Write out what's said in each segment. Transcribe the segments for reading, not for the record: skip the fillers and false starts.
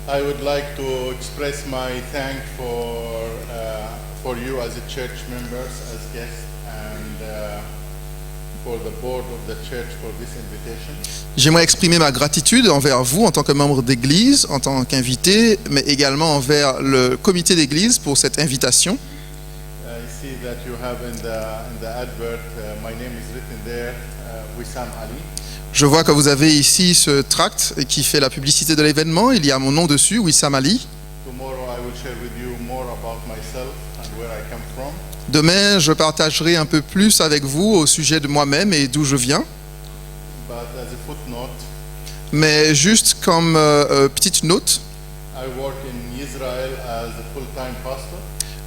I would like to express my thanks for you as a church members, as guests, and for the board of the church for this invitation. J'aimerais exprimer ma gratitude envers vous en tant que membre d'église, en tant qu'invité, mais également envers le comité d'église pour cette invitation. I see that you have in the advert, my name is written there, Wissam Ali. Je vois que vous avez ici ce tract qui fait la publicité de l'événement. Il y a mon nom dessus, Wissam Ali. Tomorrow I will share with you more about myself and where I come from. Demain, je partagerai un peu plus avec vous au sujet de moi-même et d'où je viens. But as a footnote, Mais juste comme petite note, I work in Israel as a full-time pastor.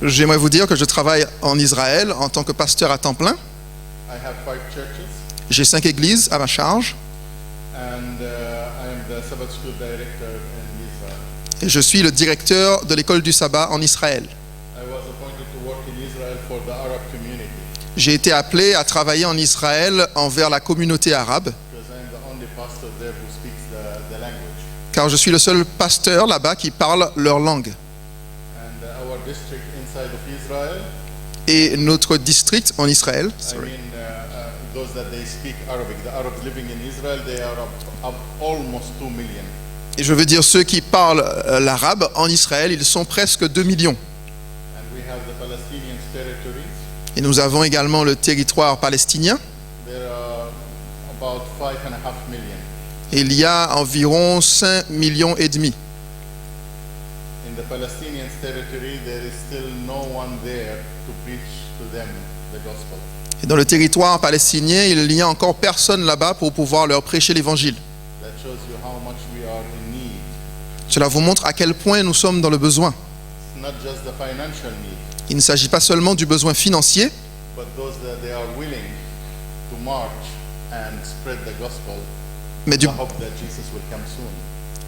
j'aimerais vous dire que je travaille en Israël en tant que pasteur à temps plein. I have 5 churches. J'ai 5 églises à ma charge And I am the Sabbath School Director in Israel. et je suis le directeur de l'école du sabbat en Israël. I was appointed to work in Israel for the Arab community J'ai été appelé à travailler en Israël envers la communauté arabe, because I am the only pastor there who speaks the language. car je suis le seul pasteur là-bas qui parle leur langue. And our district inside of Israel, Et notre district en Israël, I mean those that they speak Arabic, the Arabs living in Israel, they are up almost 2 million. et je veux dire ceux qui parlent l'arabe en Israël, ils sont presque 2 millions. And we have the Palestinian territories. Et nous avons également le territoire palestinien. There are about 5.5 million. Et il y a environ 5 millions et demi. In the Palestinian territory, there is still no one there to preach to them the gospel. Et dans le territoire palestinien, il n'y a encore personne là-bas pour pouvoir leur prêcher l'évangile. That shows you how much we are in need. Cela vous montre à quel point nous sommes dans le besoin. It's not just the financial need, Il ne s'agit pas seulement du besoin financier, but those that they are willing to march and spread the gospel. mais I du, hope that Jesus will come soon.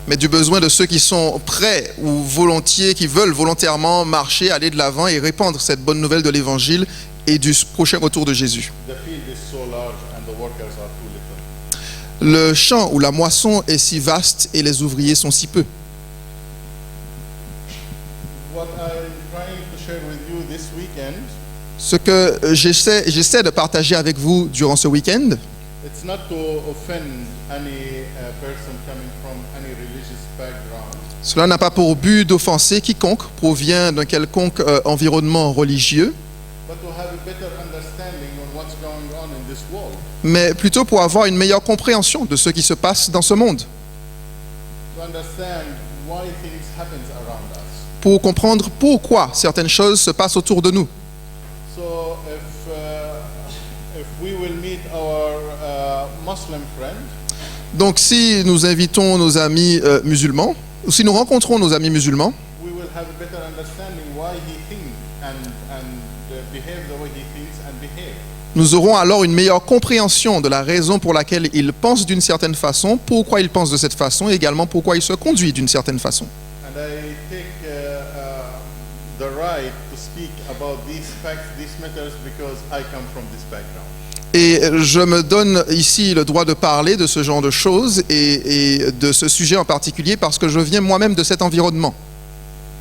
mais du besoin de ceux qui sont prêts ou volontiers, qui veulent volontairement marcher, aller de l'avant et répandre cette bonne nouvelle de l'évangile et du prochain retour de Jésus. The field is so large and the workers are too little. Le champ ou la moisson est si vaste et les ouvriers sont si peu. What I'm trying to share with you this weekend, Ce que j'essaie de partager avec vous durant ce week-end, it's not to offend any person coming from any religious background, cela n'a pas pour but d'offenser quiconque provient d'un quelconque environnement religieux, but to have a better understanding on what's going on in this world. mais plutôt pour avoir une meilleure compréhension de ce qui se passe dans ce monde, To understand why things happen around us. pour comprendre pourquoi certaines choses se passent autour de nous. So if we will meet our Muslim friend, Donc si nous invitons nos amis musulmans, ou si nous rencontrons nos amis musulmans, we will have a better understanding why he thinks and behave the way he thinks and behave. nous aurons alors une meilleure compréhension de la raison pour laquelle il pense d'une certaine façon, pourquoi il pense de cette façon, et également pourquoi il se conduit d'une certaine façon. And I take the right to speak about these facts, these matters, because I come from this background. Et je me donne ici le droit de parler de ce genre de choses et de ce sujet en particulier parce que je viens moi-même de cet environnement.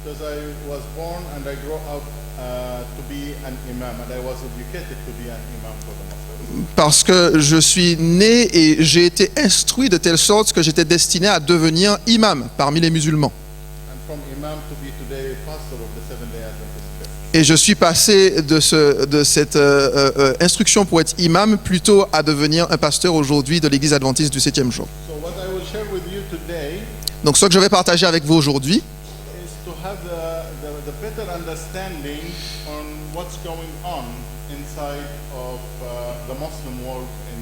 Because I was born and I grew up to be an imam, and I was educated to be an imam for the Muslims. Parce que je suis né et j'ai été instruit de telle sorte que j'étais destiné à devenir imam parmi les musulmans. And from imam to be today pastor of the Seventh-day Adventist Church. Et je suis passé de cette instruction pour être imam plutôt à devenir un pasteur aujourd'hui de l'église adventiste du 7e jour. So what I will share with you today Donc ce que je vais partager avec vous aujourd'hui, is to have the better understanding on what's going on inside of the Muslim world in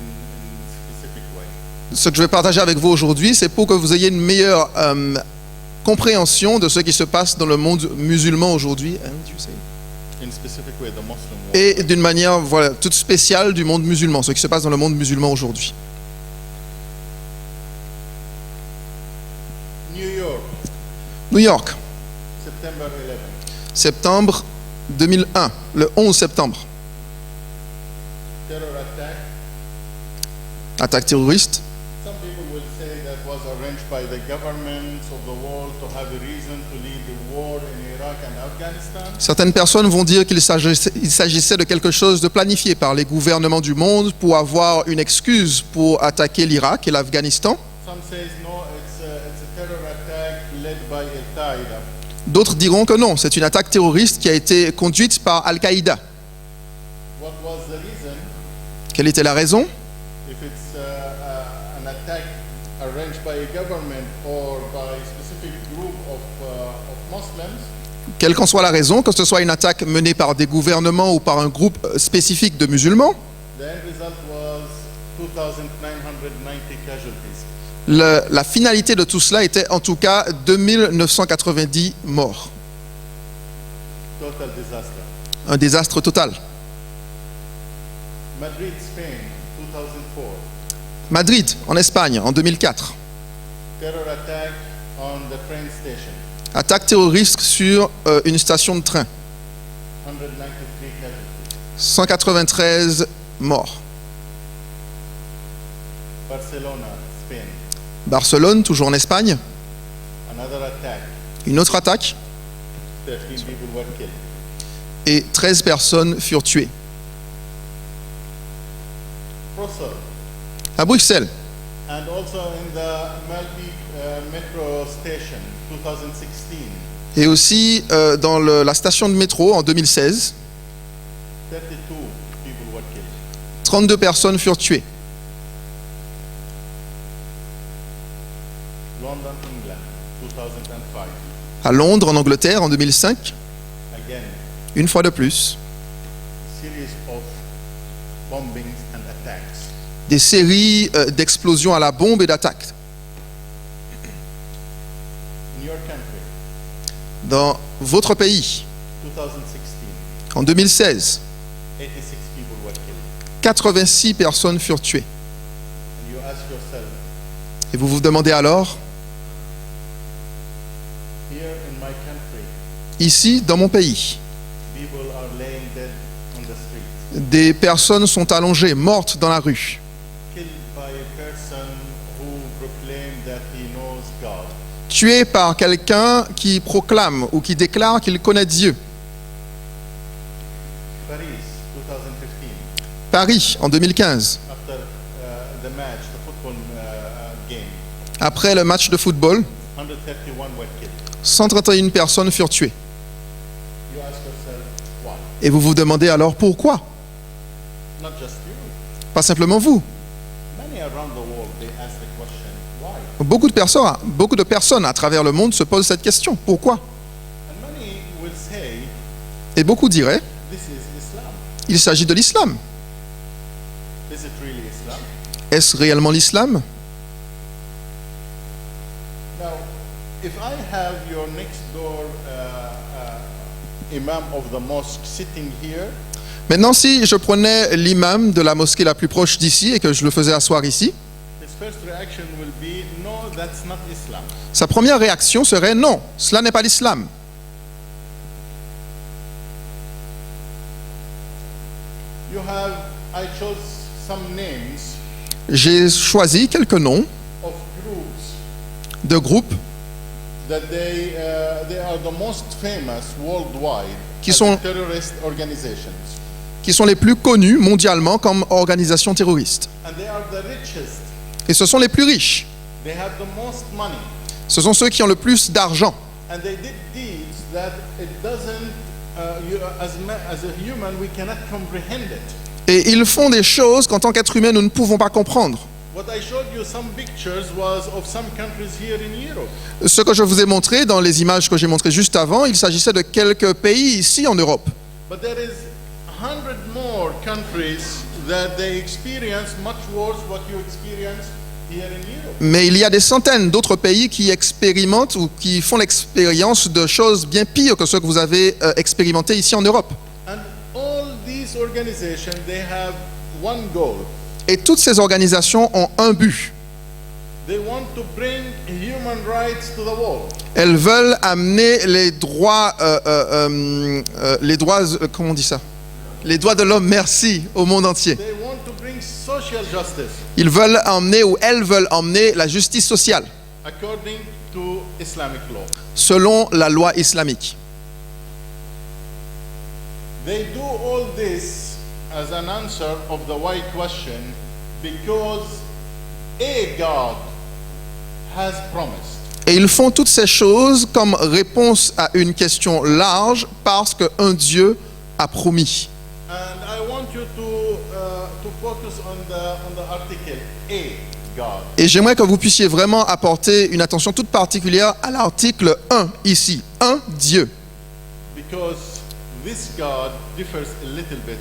specific way. ce que je vais partager avec vous aujourd'hui, c'est pour que vous ayez une meilleure compréhension de ce qui se passe dans le monde musulman aujourd'hui. In specific way, the Muslim world. Et d'une manière voilà, toute spéciale du monde musulman, ce qui se passe dans le monde musulman aujourd'hui. New York, New York, September 11. septembre 2001, le 11 septembre. Terror attack. Attaque terroriste. Some people will say that was was arranged by the governments of the world to have a reason to lead the war in Iraq and Afghanistan. Certaines personnes vont dire qu'il s'agissait de quelque chose de planifié par les gouvernements du monde pour avoir une excuse pour attaquer l'Irak et l'Afghanistan. Some says no, it's a terror attack led by Al-Qaeda. D'autres diront que non, c'est une attaque terroriste qui a été conduite par Al-Qaïda. What was the reason? Quelle était la raison? If it's an attack arranged by a government or by a specific group of Muslims, Quelle qu'en soit la raison, que ce soit une attaque menée par des gouvernements ou par un groupe spécifique de musulmans, the end result was 2,990 casualties. la finalité de tout cela était en tout cas 2990 morts. Total disaster. Un désastre total. Madrid, Spain, 2004. Madrid, en Espagne, en 2004. Terror attack on the train station. Attaque terroriste sur une station de train. 193 casualties. 193 morts. Barcelona, Spain. Barcelone, toujours en Espagne. Another attack. Une autre attaque 13 people were killed. et 13 personnes furent tuées. Brussels. À Bruxelles, And also in the Malby metro station, 2016. et aussi dans la station de métro en 2016, 32 people were killed. 32 personnes furent tuées. London, England, 2005. À Londres, en Angleterre, en 2005, Again, une fois de plus, series of bombings and attacks. des séries d'explosions à la bombe et d'attaques. In your country, Dans votre pays, 2016, en 2016, 86 people were killed. 86 personnes furent tuées. And you ask yourself, Et vous vous demandez alors, here in my country, ici, dans mon pays, people are laying dead on the street, des personnes sont allongées, mortes dans la rue, killed by a person who proclaimed that he knows God. tuées par quelqu'un qui proclame ou qui déclare qu'il connaît Dieu. Paris, 2015, Paris, en 2015, after the match, the football game, après le match de football, 131 were killed. 131 personnes furent tuées. You ask yourself, why? Et vous vous demandez alors pourquoi? Not just you. Pas simplement vous. Many around the world, they ask the question, why? Beaucoup de personnes à travers le monde se posent cette question. Pourquoi? And many will say, Et beaucoup diraient, this is Islam. il s'agit de l'islam. Is it really Islam? Est-ce réellement l'islam? Now, if I have your next door imam of the mosque sitting here, Maintenant, si je prenais l'imam de la mosquée la plus proche d'ici et que je le faisais asseoir ici, his first reaction will be, no, that's not Islam. sa première réaction serait non, cela n'est pas l'islam. I chose some names J'ai choisi quelques noms of groups de groupes that they are the most famous worldwide Qui as sont- terrorist organizations. qui sont les plus connus mondialement comme organisations terroristes. And they are the richest. Et ce sont les plus riches. They have the most money. Ce sont ceux qui ont le plus d'argent. And they did deeds that it doesn't, as a human, we cannot comprehend it. Et ils font des choses qu'en tant qu'être humain, nous ne pouvons pas comprendre. What I showed you some pictures was of some countries here in Europe. Ce que je vous ai montré dans les images que j'ai montrées juste avant, il s'agissait de quelques pays ici en Europe. But there is 100 more countries that they experience much worse what you experience here in Europe. Mais il y a des centaines d'autres pays qui expérimentent ou qui font l'expérience de choses bien pires que ce que vous avez expérimenté ici en Europe. And all these organizations, they have one goal. Et toutes ces organisations ont un but. They want to bring human rights to the world. Elles veulent amener les droits, comment on dit ça? Les droits de l'homme, merci, au monde entier. They want to bring social social justice Ils veulent emmener ou elles veulent emmener la justice sociale according to Islamic law. selon la loi islamique. They do all this as an answer of the why question because a God has promised. Et ils font toutes ces choses comme réponse à une question large parce qu'un Dieu a promis. And I want you to focus on the article a God. Et j'aimerais que vous puissiez vraiment apporter une attention toute particulière à l'article 1 ici. Un Dieu. Because this God differs a little bit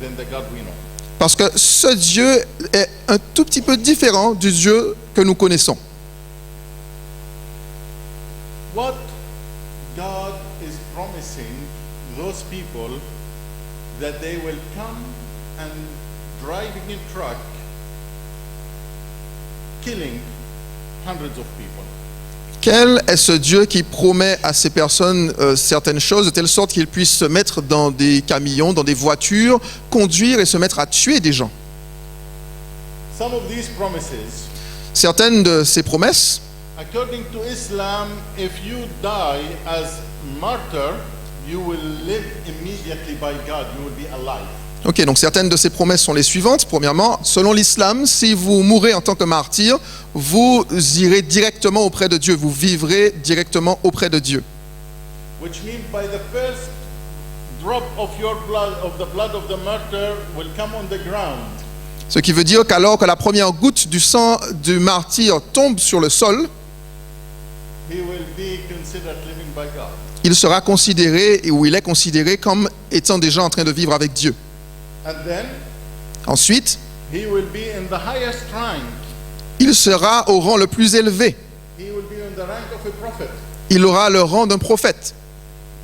than the God we know. Parce que ce Dieu est un tout petit peu différent du Dieu que nous connaissons. What God is promising those people that they will come and driving in truck, killing hundreds of people. Quel est ce Dieu qui promet à ces personnes certaines choses de telle sorte qu'ils puissent se mettre dans des camions, dans des voitures, conduire et se mettre à tuer des gens? Some of these promises, Certaines de ces promesses, according to Islam, if you die as martyr, you will live immediately by God. You will be alive. ok, donc certaines de ces promesses sont les suivantes. Premièrement, selon l'islam, si vous mourrez en tant que martyr, vous irez directement auprès de Dieu, vous vivrez directement auprès de Dieu. Which means by the first drop of your blood, of the blood of the martyr, will come on the ground. Ce qui veut dire qu'alors que la première goutte du sang du martyr tombe sur le sol, He will be considered living by God. il sera considéré, ou il est considéré comme étant déjà en train de vivre avec Dieu. And then Ensuite, he will be in the highest rank. il sera au rang le plus élevé. He will be in the rank of a prophet. Il aura le rang d'un prophète.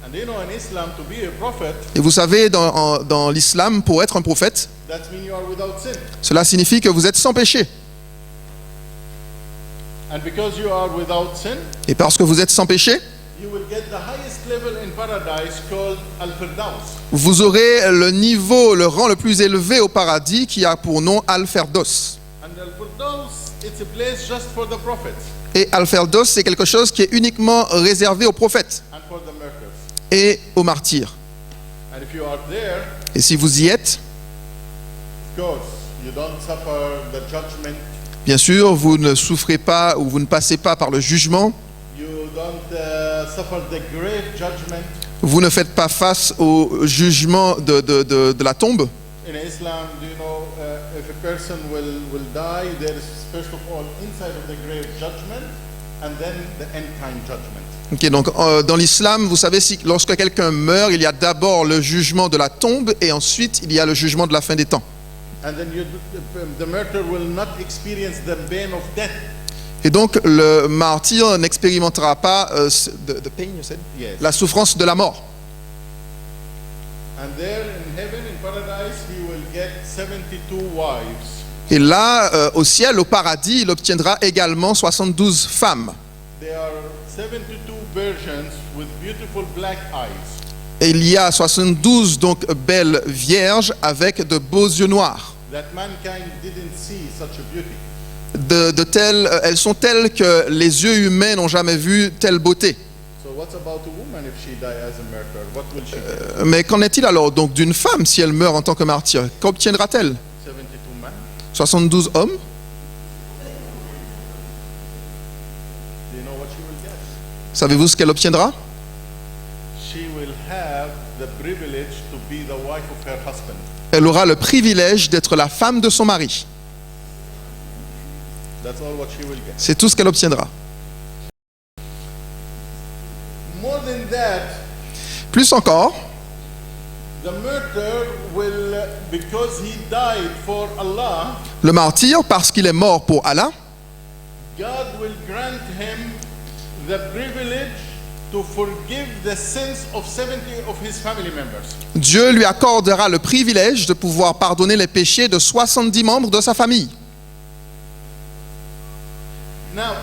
And you know, in Islam, to be a prophet, Et vous savez, dans l'islam, pour être un prophète, that means you are without sin. cela signifie que vous êtes sans péché. And because you are without sin, Et parce que vous êtes sans péché, you will get the highest level in paradise called Al-Firdaus. vous aurez le niveau, le rang le plus élevé au paradis qui a pour nom Al-Firdos. And Al-Firdaus, it's a place just for the prophets Et Al-Firdos, c'est quelque chose qui est uniquement réservé aux prophètes and for the martyrs. et aux martyrs. And if you are there, Et si vous y êtes, of course, you don't suffer the judgment. bien sûr, vous ne souffrez pas ou vous ne passez pas par le jugement. You don't suffer the grave judgment. Vous ne faites pas face au jugement de la tombe. In Islam, do you know, if a person will die, there is first of all inside of the grave judgment, and then the end time judgment. Ok, donc dans l'islam, vous savez, si lorsque quelqu'un meurt, il y a d'abord le jugement de la tombe et ensuite il y a le jugement de la fin des temps. And then the martyr will not experience the pain of death. Et donc le martyr n'expérimentera pas the pain, you said? Yes. La souffrance de la mort. And there in heaven, in paradise, he will get 72 wives. Et là, au ciel, au paradis, il obtiendra également 72 femmes. There are 72 virgins with beautiful black eyes. Et il y a 72 donc belles vierges avec de beaux yeux noirs. That mankind didn't see such a beauty. Elles sont telles que les yeux humains n'ont jamais vu telle beauté. So what's about a woman if she die as a martyr? What will she get? Mais qu'en est-il alors donc d'une femme si elle meurt en tant que martyr? Qu'obtiendra-t-elle? 72 men. 72 hommes? Do you know what she will get? Savez-vous ce qu'elle obtiendra? She will have the privilege to be the wife of her husband. Elle aura le privilège d'être la femme de son mari. That's all what she will get. C'est tout ce qu'elle obtiendra. More than that, Plus encore, the martyr will, because he died for Allah, le martyr, parce qu'il est mort pour Allah, God will grant him the privilege to forgive the sins of 70 of his family members. Dieu lui accordera le privilège de pouvoir pardonner les péchés de 70 membres de sa famille. Now,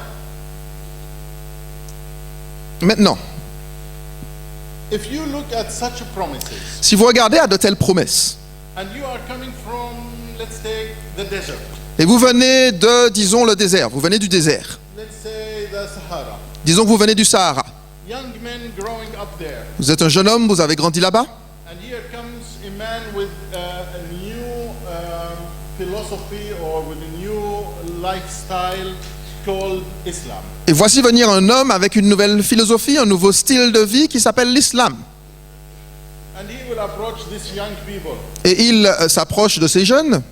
Maintenant, if you look at such promises, si vous regardez à de telles promesses, and you are coming from let's take the desert. Et vous venez de, disons, le désert. Vous venez du désert. Let's say the Sahara. Disons que vous venez du Sahara. Young men growing up there. Vous êtes un jeune homme, vous avez grandi là-bas. And here comes a man with a new philosophy or with a new lifestyle called Islam. Et voici venir un homme avec une nouvelle philosophie, un nouveau style de vie qui s'appelle l'islam. And he will approach these young people. Et il s'approche de ces jeunes.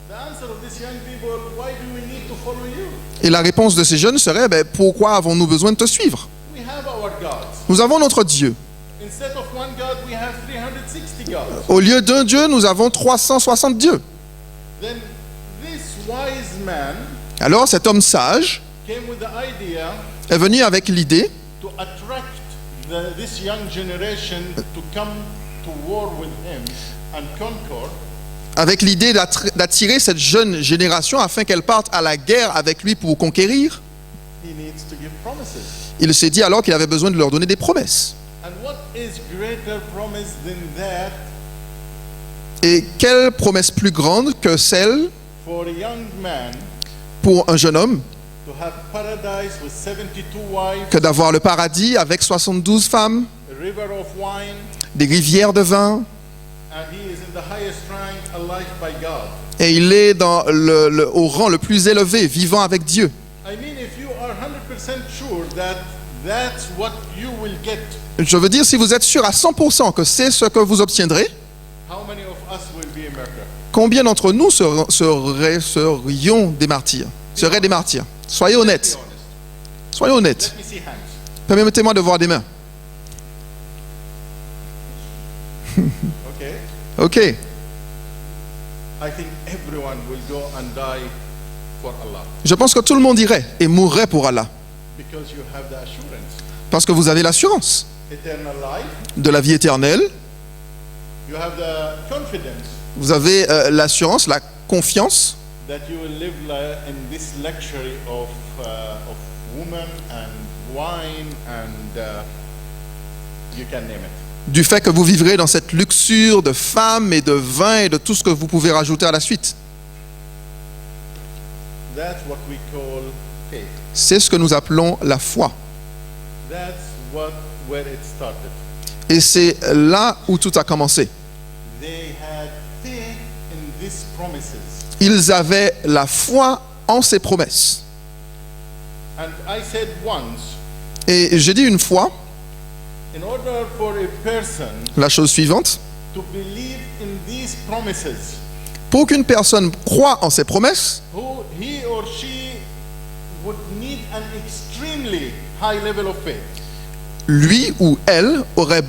The answer of these young people, why do we need to follow you? Et la réponse de ces jeunes serait, pourquoi avons-nous besoin de te suivre? We have our gods. Nous avons notre Dieu. Instead of one God, we have 360 gods. Au lieu d'un Dieu, nous avons 360 dieux. Then this wise man Alors cet homme sage came with the idea est venu avec l'idée to attract this young generation to come to war with him and conquer. avec l'idée d'attirer cette jeune génération afin qu'elle parte à la guerre avec lui pour conquérir. He needs to give promises. Il s'est dit alors qu'il avait besoin de leur donner des promesses. And what is greater promise than that Et quelle promesse plus grande que celle for a young man pour un jeune homme to have paradise with 72 wives, que d'avoir le paradis avec 72 femmes, a river of wine, des rivières de vin, and he is in the highest rank alive by God. et il est au rang le plus élevé, vivant avec Dieu. I mean, if you are 100% sure that that's what you will get, Je veux dire, si vous êtes sûr à 100% que c'est ce que vous obtiendrez, how many of us will be a martyr? combien d'entre nous serions des martyrs? Seraient des martyrs? Soyez Be honnêtes. honest. Soyez honnêtes. Let me see hands. Permettez-moi de voir des mains. Okay? Ok. I think everyone will go and die for Allah Je pense que tout le monde irait et mourrait pour Allah. because you have the assurance. Parce que vous avez l'assurance Eternal life, de la vie éternelle. you have the confidence Vous avez l'assurance, la confiance that you will live in this luxury of women and wine and you can name it. du fait que vous vivrez dans cette luxure de femmes et de vin et de tout ce que vous pouvez rajouter à la suite. That's what we call faith. C'est ce que nous appelons la foi. That's where it started. Et c'est là où tout a commencé. They had faith in these promises. Ils avaient la foi en ces promesses. And I said once, Et j'ai dit une fois in order for a person la chose suivante. to believe in these promises, Pour qu'une personne croie en ces promesses, he or she would need an extremely high level of faith. lui ou elle aurait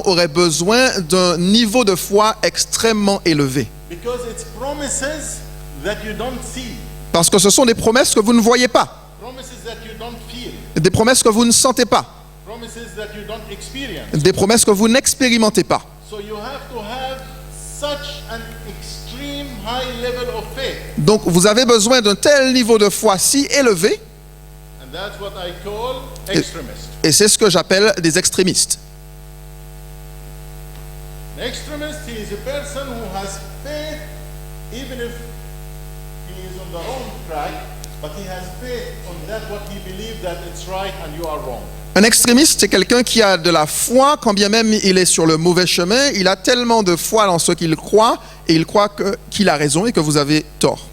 aurait besoin d'un niveau de foi extrêmement élevé. Because it's promises that you don't see, Parce que ce sont des promesses que vous ne voyez pas, promises that you don't feel, des promesses que vous ne sentez pas, promises that you don't experience. des promesses que vous n'expérimentez pas. So you have to have such an extreme high level of faith. Donc vous avez besoin d'un tel niveau de foi si élevé, And that's what I call extremist. et c'est ce que j'appelle des extrémistes. An extremist, he is a person who has faith even if he is on the wrong track, but he has faith on that what he believes that it's right and you are wrong. Un extrémiste, c'est quelqu'un qui a de la foi, quand bien même il est sur le mauvais chemin. Il a tellement de foi dans ce qu'il croit, et il croit qu'il a raison et que vous avez tort.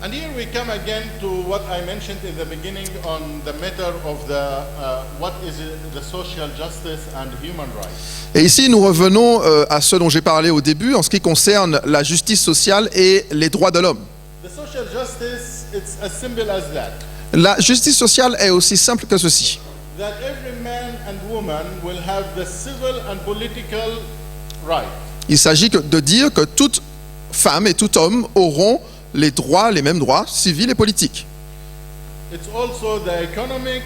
And here we come again to what I mentioned in the beginning on the matter of what is the social justice and human rights. Et ici, nous revenons à ce dont j'ai parlé au début, en ce qui concerne la justice sociale et les droits de l'homme. The social justice, it's as simple as that. La justice sociale est aussi simple que ceci. That every man and woman will have the civil and political right. Il s'agit de dire que toute femme et tout homme auront les droits, les mêmes droits civils et politiques. It's also the economic,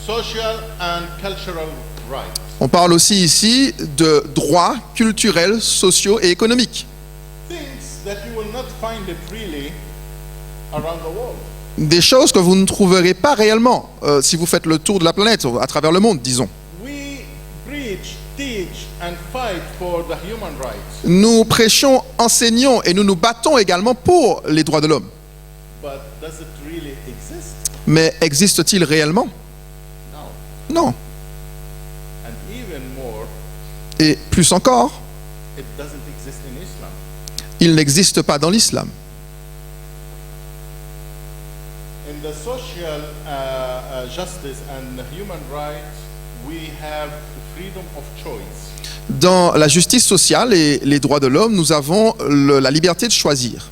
social and cultural rights. On parle aussi ici de droits culturels, sociaux et économiques. Things that you will not find it freely around the world. Des choses que vous ne trouverez pas réellement si vous faites le tour de la planète, à travers le monde, disons. We preach, teach and fight for the human rights. Nous prêchons, enseignons et nous nous battons également pour les droits de l'homme. But does it really exist? Mais existe-t-il réellement? No. Non. And even more, Et plus encore, it doesn't exist in Islam. il n'existe pas dans l'islam. In the social justice and human rights, we have freedom of choice. Dans la justice sociale et les droits de l'homme, nous avons la liberté de choisir.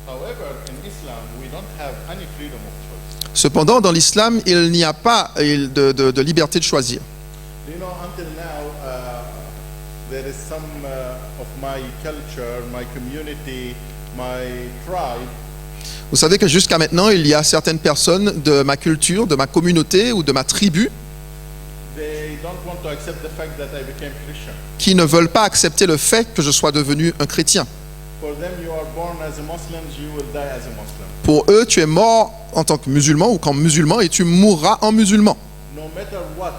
However, in Islam, we don't have any freedom of choice. Cependant, dans l'islam, il n'y a pas de liberté de choisir. You know, until now, there is some of my culture, my community, my tribe, Vous savez que jusqu'à maintenant, il y a certaines personnes de ma culture, de ma communauté ou de ma tribu they don't want to accept the fact that I became Christian. qui ne veulent pas accepter le fait que je sois devenu un chrétien. For them, you are born as a Muslim, you will die as a Muslim. Pour eux, tu es mort en tant que musulman ou comme musulman et tu mourras en musulman. No matter what,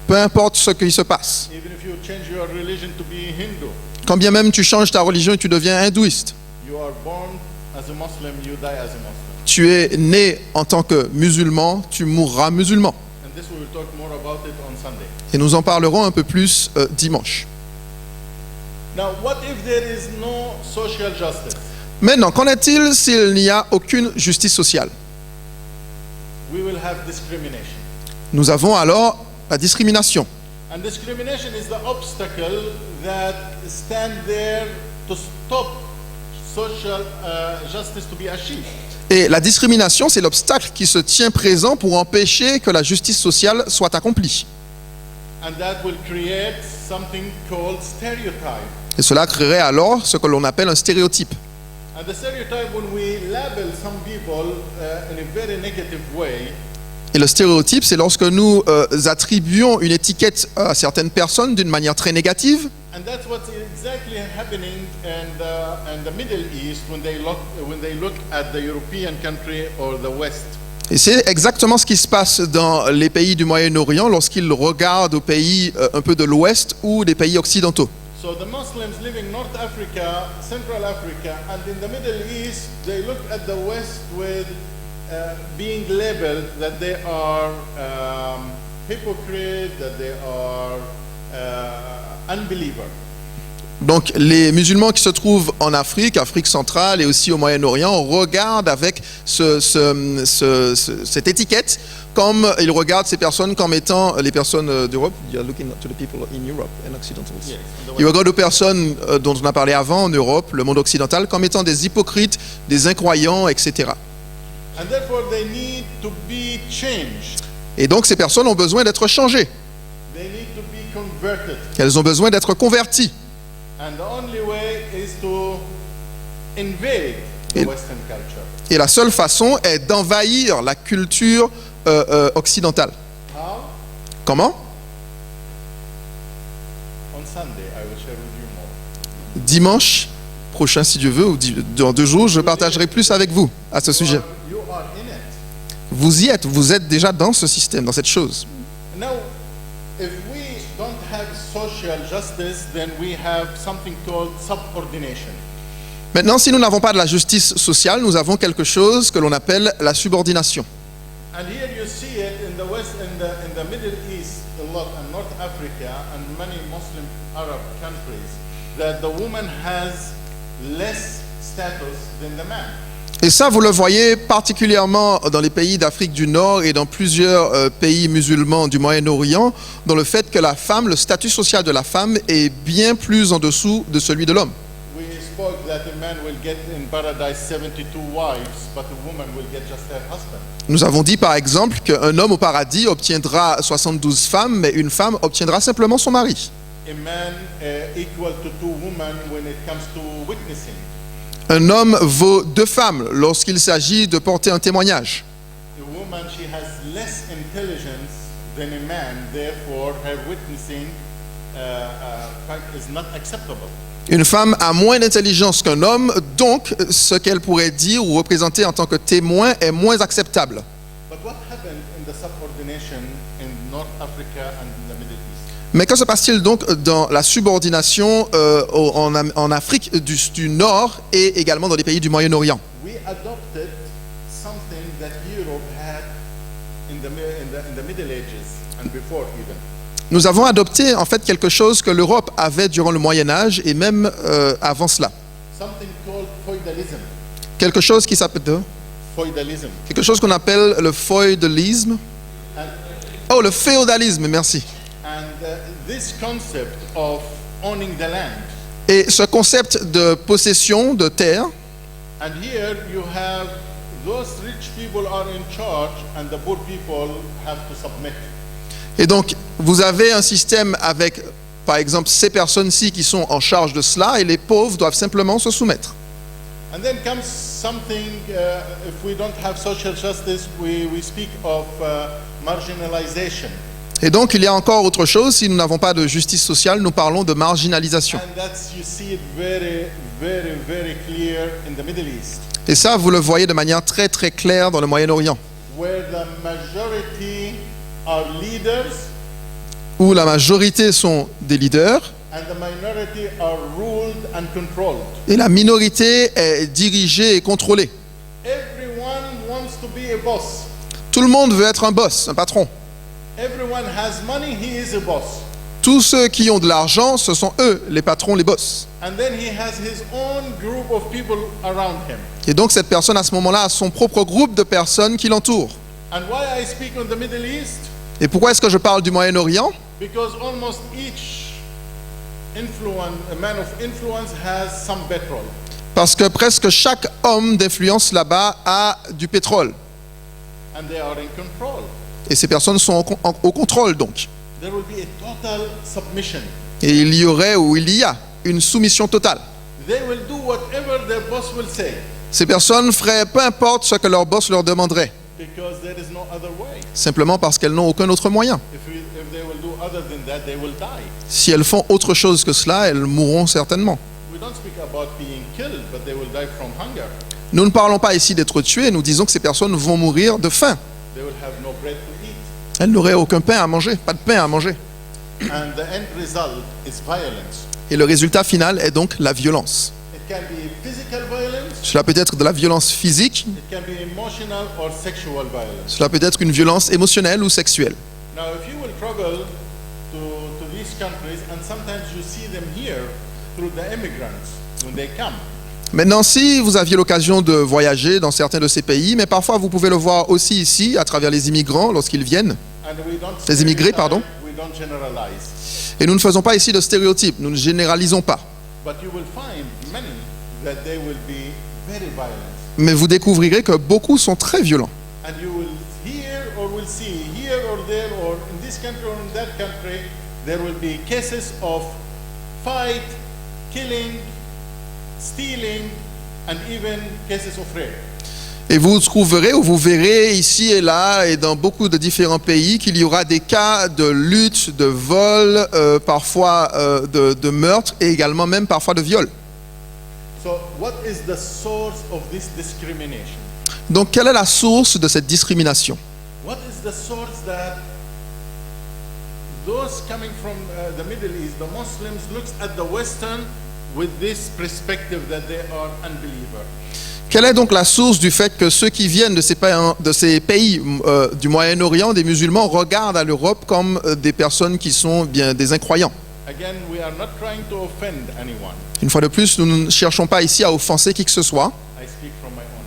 Peu importe ce qui se passe. even if you change your religion to be Hindu, Quand bien même tu changes ta religion et tu deviens hindouiste, you are born as a Muslim, you die as a Muslim. tu es né en tant que musulman, tu mourras musulman. And this we will talk more about it on Sunday. Et nous en parlerons un peu plus dimanche. Now, what if there is no social justice? Maintenant, qu'en est-il s'il n'y a aucune justice sociale? We will have discrimination. Nous avons alors la discrimination. And discrimination is the obstacle that stand there to stop social justice to be achieved. Et la discrimination, c'est l'obstacle qui se tient présent pour empêcher que la justice sociale soit accomplie. And that will create something called stereotype. Et cela créerait alors ce que l'on appelle un stéréotype. And the stereotype, when we label some people in a very negative way, Et le stéréotype, c'est lorsque nous attribuons une étiquette à certaines personnes d'une manière très négative. and that's what's exactly happening in the Middle East when they look at the European country or the West. Et c'est exactement ce qui se passe dans les pays du Moyen-Orient lorsqu'ils regardent aux pays un peu de l'Ouest ou des pays occidentaux. So the Muslims living North Africa, Central Africa, and in the Middle East, they look at the West with being labeled that they are hypocrite, that they are unbeliever. Donc les musulmans qui se trouvent en Afrique, Afrique centrale et aussi au Moyen-Orient regardent avec cette étiquette comme ils regardent ces personnes comme étant les personnes d'Europe. You are looking to the people in Europe and occidentals. Yes, and the Ils regardent aux personnes dont on a parlé avant en Europe, le monde occidental, comme étant des hypocrites, des incroyants, etc. And therefore they need to be changed. Et donc ces personnes ont besoin d'être changées. They need to be converted. Elles ont besoin d'être converties. And the only way is to invade the Et- Western culture. Et la seule façon est d'envahir la culture occidentale. How? Comment? On Sunday, I will share with you more. Dimanche prochain, si Dieu veut, ou dans 2 jours, je partagerai plus avec vous à ce sujet. You are in it. Vous êtes déjà dans ce système, dans cette chose. Now, if we don't have social justice, then we have something called subordination. Maintenant, si nous n'avons pas de la justice sociale, nous avons quelque chose que l'on appelle la subordination. And here you see it in the West, in the Middle East, a lot, and North Africa, and many Muslim Arab countries, that the woman has less status than the man. Et ça, vous le voyez particulièrement dans les pays d'Afrique du Nord et dans plusieurs pays musulmans du Moyen-Orient, dans le fait que la femme, le statut social de la femme est bien plus en dessous de celui de l'homme. We spoke that a man will get in paradise 72 wives, but a woman will get just her husband. Nous avons dit par exemple qu'un homme au paradis obtiendra 72 femmes, mais une femme obtiendra simplement son mari. A man equal to 2 women when it comes to witnessing. Un homme vaut 2 femmes lorsqu'il s'agit de porter un témoignage. A woman, she has less intelligence than a man, therefore her witnessing fact is not acceptable. Une femme a moins d'intelligence qu'un homme, donc ce qu'elle pourrait dire ou représenter en tant que témoin est moins acceptable. But what happened in the subordination in North Africa and in the Middle East? Mais que se passe-t-il donc dans la subordination en Afrique du Nord et également dans les pays du Moyen-Orient? We adopted something that Europe had in the Middle Ages and before even. Nous avons adopté en fait quelque chose que l'Europe avait durant le Moyen-Âge et même avant cela. Something called feudalism. Quelque chose qui s'appelle Feudalism. quelque chose qu'on appelle le feudalisme. And, Oh, le féodalisme, merci. and this concept of owning the land. Et ce concept de possession de terre, And here you have those rich people are in charge and the poor people have to submit. et donc vous avez un système avec, par exemple, ces personnes-ci qui sont en charge de cela et les pauvres doivent simplement se soumettre. And then comes something, if we don't have social justice, we speak of marginalization. Et donc il y a encore autre chose, si nous n'avons pas de justice sociale, nous parlons de marginalisation. And that's, you see it very, very, very clear in the Middle East, Et ça, vous le voyez de manière très très claire dans le Moyen-Orient, where the majority are leaders où la majorité sont des leaders and the minority are ruled and controlled. et la minorité est dirigée et contrôlée. Everyone wants to be a boss. Tout le monde veut être un boss, un patron. Everyone has money, he is a boss. Tous ceux qui ont de l'argent, ce sont eux, les patrons, les boss. And then he has his own group of people around him. Et donc cette personne, à ce moment-là, a son propre groupe de personnes qui l'entourent. And why I speak on the Middle East? Et pourquoi est-ce que je parle du Moyen-Orient? Because almost each man of influence has some petrol. Parce que presque chaque homme d'influence là-bas a du pétrole. And they are in control. Et ces personnes sont au contrôle, donc. There will be a total submission. Et il y aurait ou il y a une soumission totale. They will do whatever their boss will say. Ces personnes feraient peu importe ce que leur boss leur demanderait, Because there is no other way. simplement parce qu'elles n'ont aucun autre moyen. If they will do other than that, they will die. Si elles font autre chose que cela, elles mourront certainement. We don't speak about being killed, but they will die from hunger. Nous ne parlons pas ici d'être tués, nous disons que ces personnes vont mourir de faim. They will have no bread to eat. Elles n'auraient aucun pain à manger, pas de pain à manger. And the end result is violence. Et le résultat final est donc la violence. It can be physical violence, Cela peut être de la violence physique, it can be emotional or sexual violence. cela peut être une violence émotionnelle ou sexuelle. Now, if you will travel to these countries, and sometimes you see them here through the immigrants when they come. Maintenant, si vous aviez l'occasion de voyager dans certains de ces pays, mais parfois vous pouvez le voir aussi ici, à travers les immigrants, lorsqu'ils viennent, And we don't Les immigrés, stereotype, pardon. we don't generalize. et nous ne faisons pas ici de stéréotypes, nous ne généralisons pas. But you will find many that they will be very violent. Mais vous découvrirez que beaucoup sont très violents. And you will hear or will see here or there or in this country or in that country, there will be cases of fight, killing, stealing, and even cases of rape. Et vous trouverez ou vous verrez ici et là et dans beaucoup de différents pays qu'il y aura des cas de lutte, de vol, parfois de meurtre et également même parfois de viol. So what is the source of this discrimination? Donc quelle est la source de cette discrimination? What is the source that those coming from the Middle East, the Muslims, looks at the Western with this perspective that they are unbelievers? Quelle est donc la source du fait que ceux qui viennent de ces pays du Moyen-Orient, des musulmans, regardent à l'Europe comme des personnes qui sont bien des incroyants? Again, we are not trying to offend anyone. Une fois de plus, nous ne cherchons pas ici à offenser qui que ce soit. I speak from my own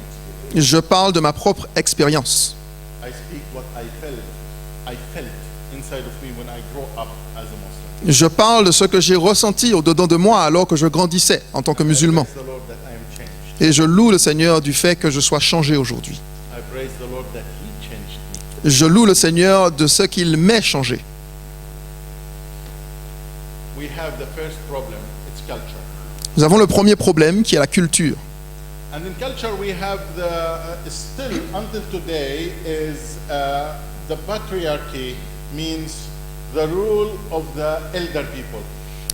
experience. Je parle de ma propre expérience. I speak what I felt inside of me when I grew up as a Muslim. Je parle de ce que j'ai ressenti au-dedans de moi alors que je grandissais en tant que musulman. I praise the Lord that I am changed. Et je loue le Seigneur du fait que je sois changé aujourd'hui. I praise the Lord that He changed me. Je loue le Seigneur de ce qu'il m'ait changé. We have the first problem, it's culture. Nous avons le premier problème qui est la culture. And in culture we have still until today is the patriarchy means the rule of the elder people.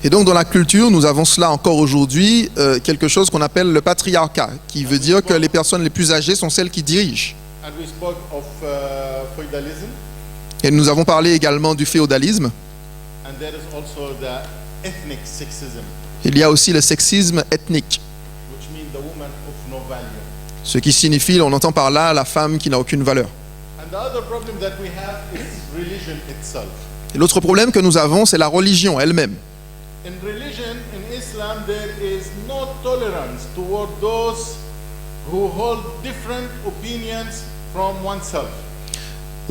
Et donc dans la culture, nous avons cela encore aujourd'hui, quelque chose qu'on appelle le patriarcat, qui veut dire que les personnes les plus âgées sont celles qui dirigent. And we spoke of feudalism, Et nous avons parlé également du féodalisme. and there is also the ethnic sexism, Il y a aussi le sexisme ethnique, which means the woman of no value. ce qui signifie, on entend par là, la femme qui n'a aucune valeur. And the other problem that we have is religion itself. Et l'autre problème que nous avons, c'est la religion elle-même. In religion, in Islam, there is no tolerance toward those who hold different opinions from oneself.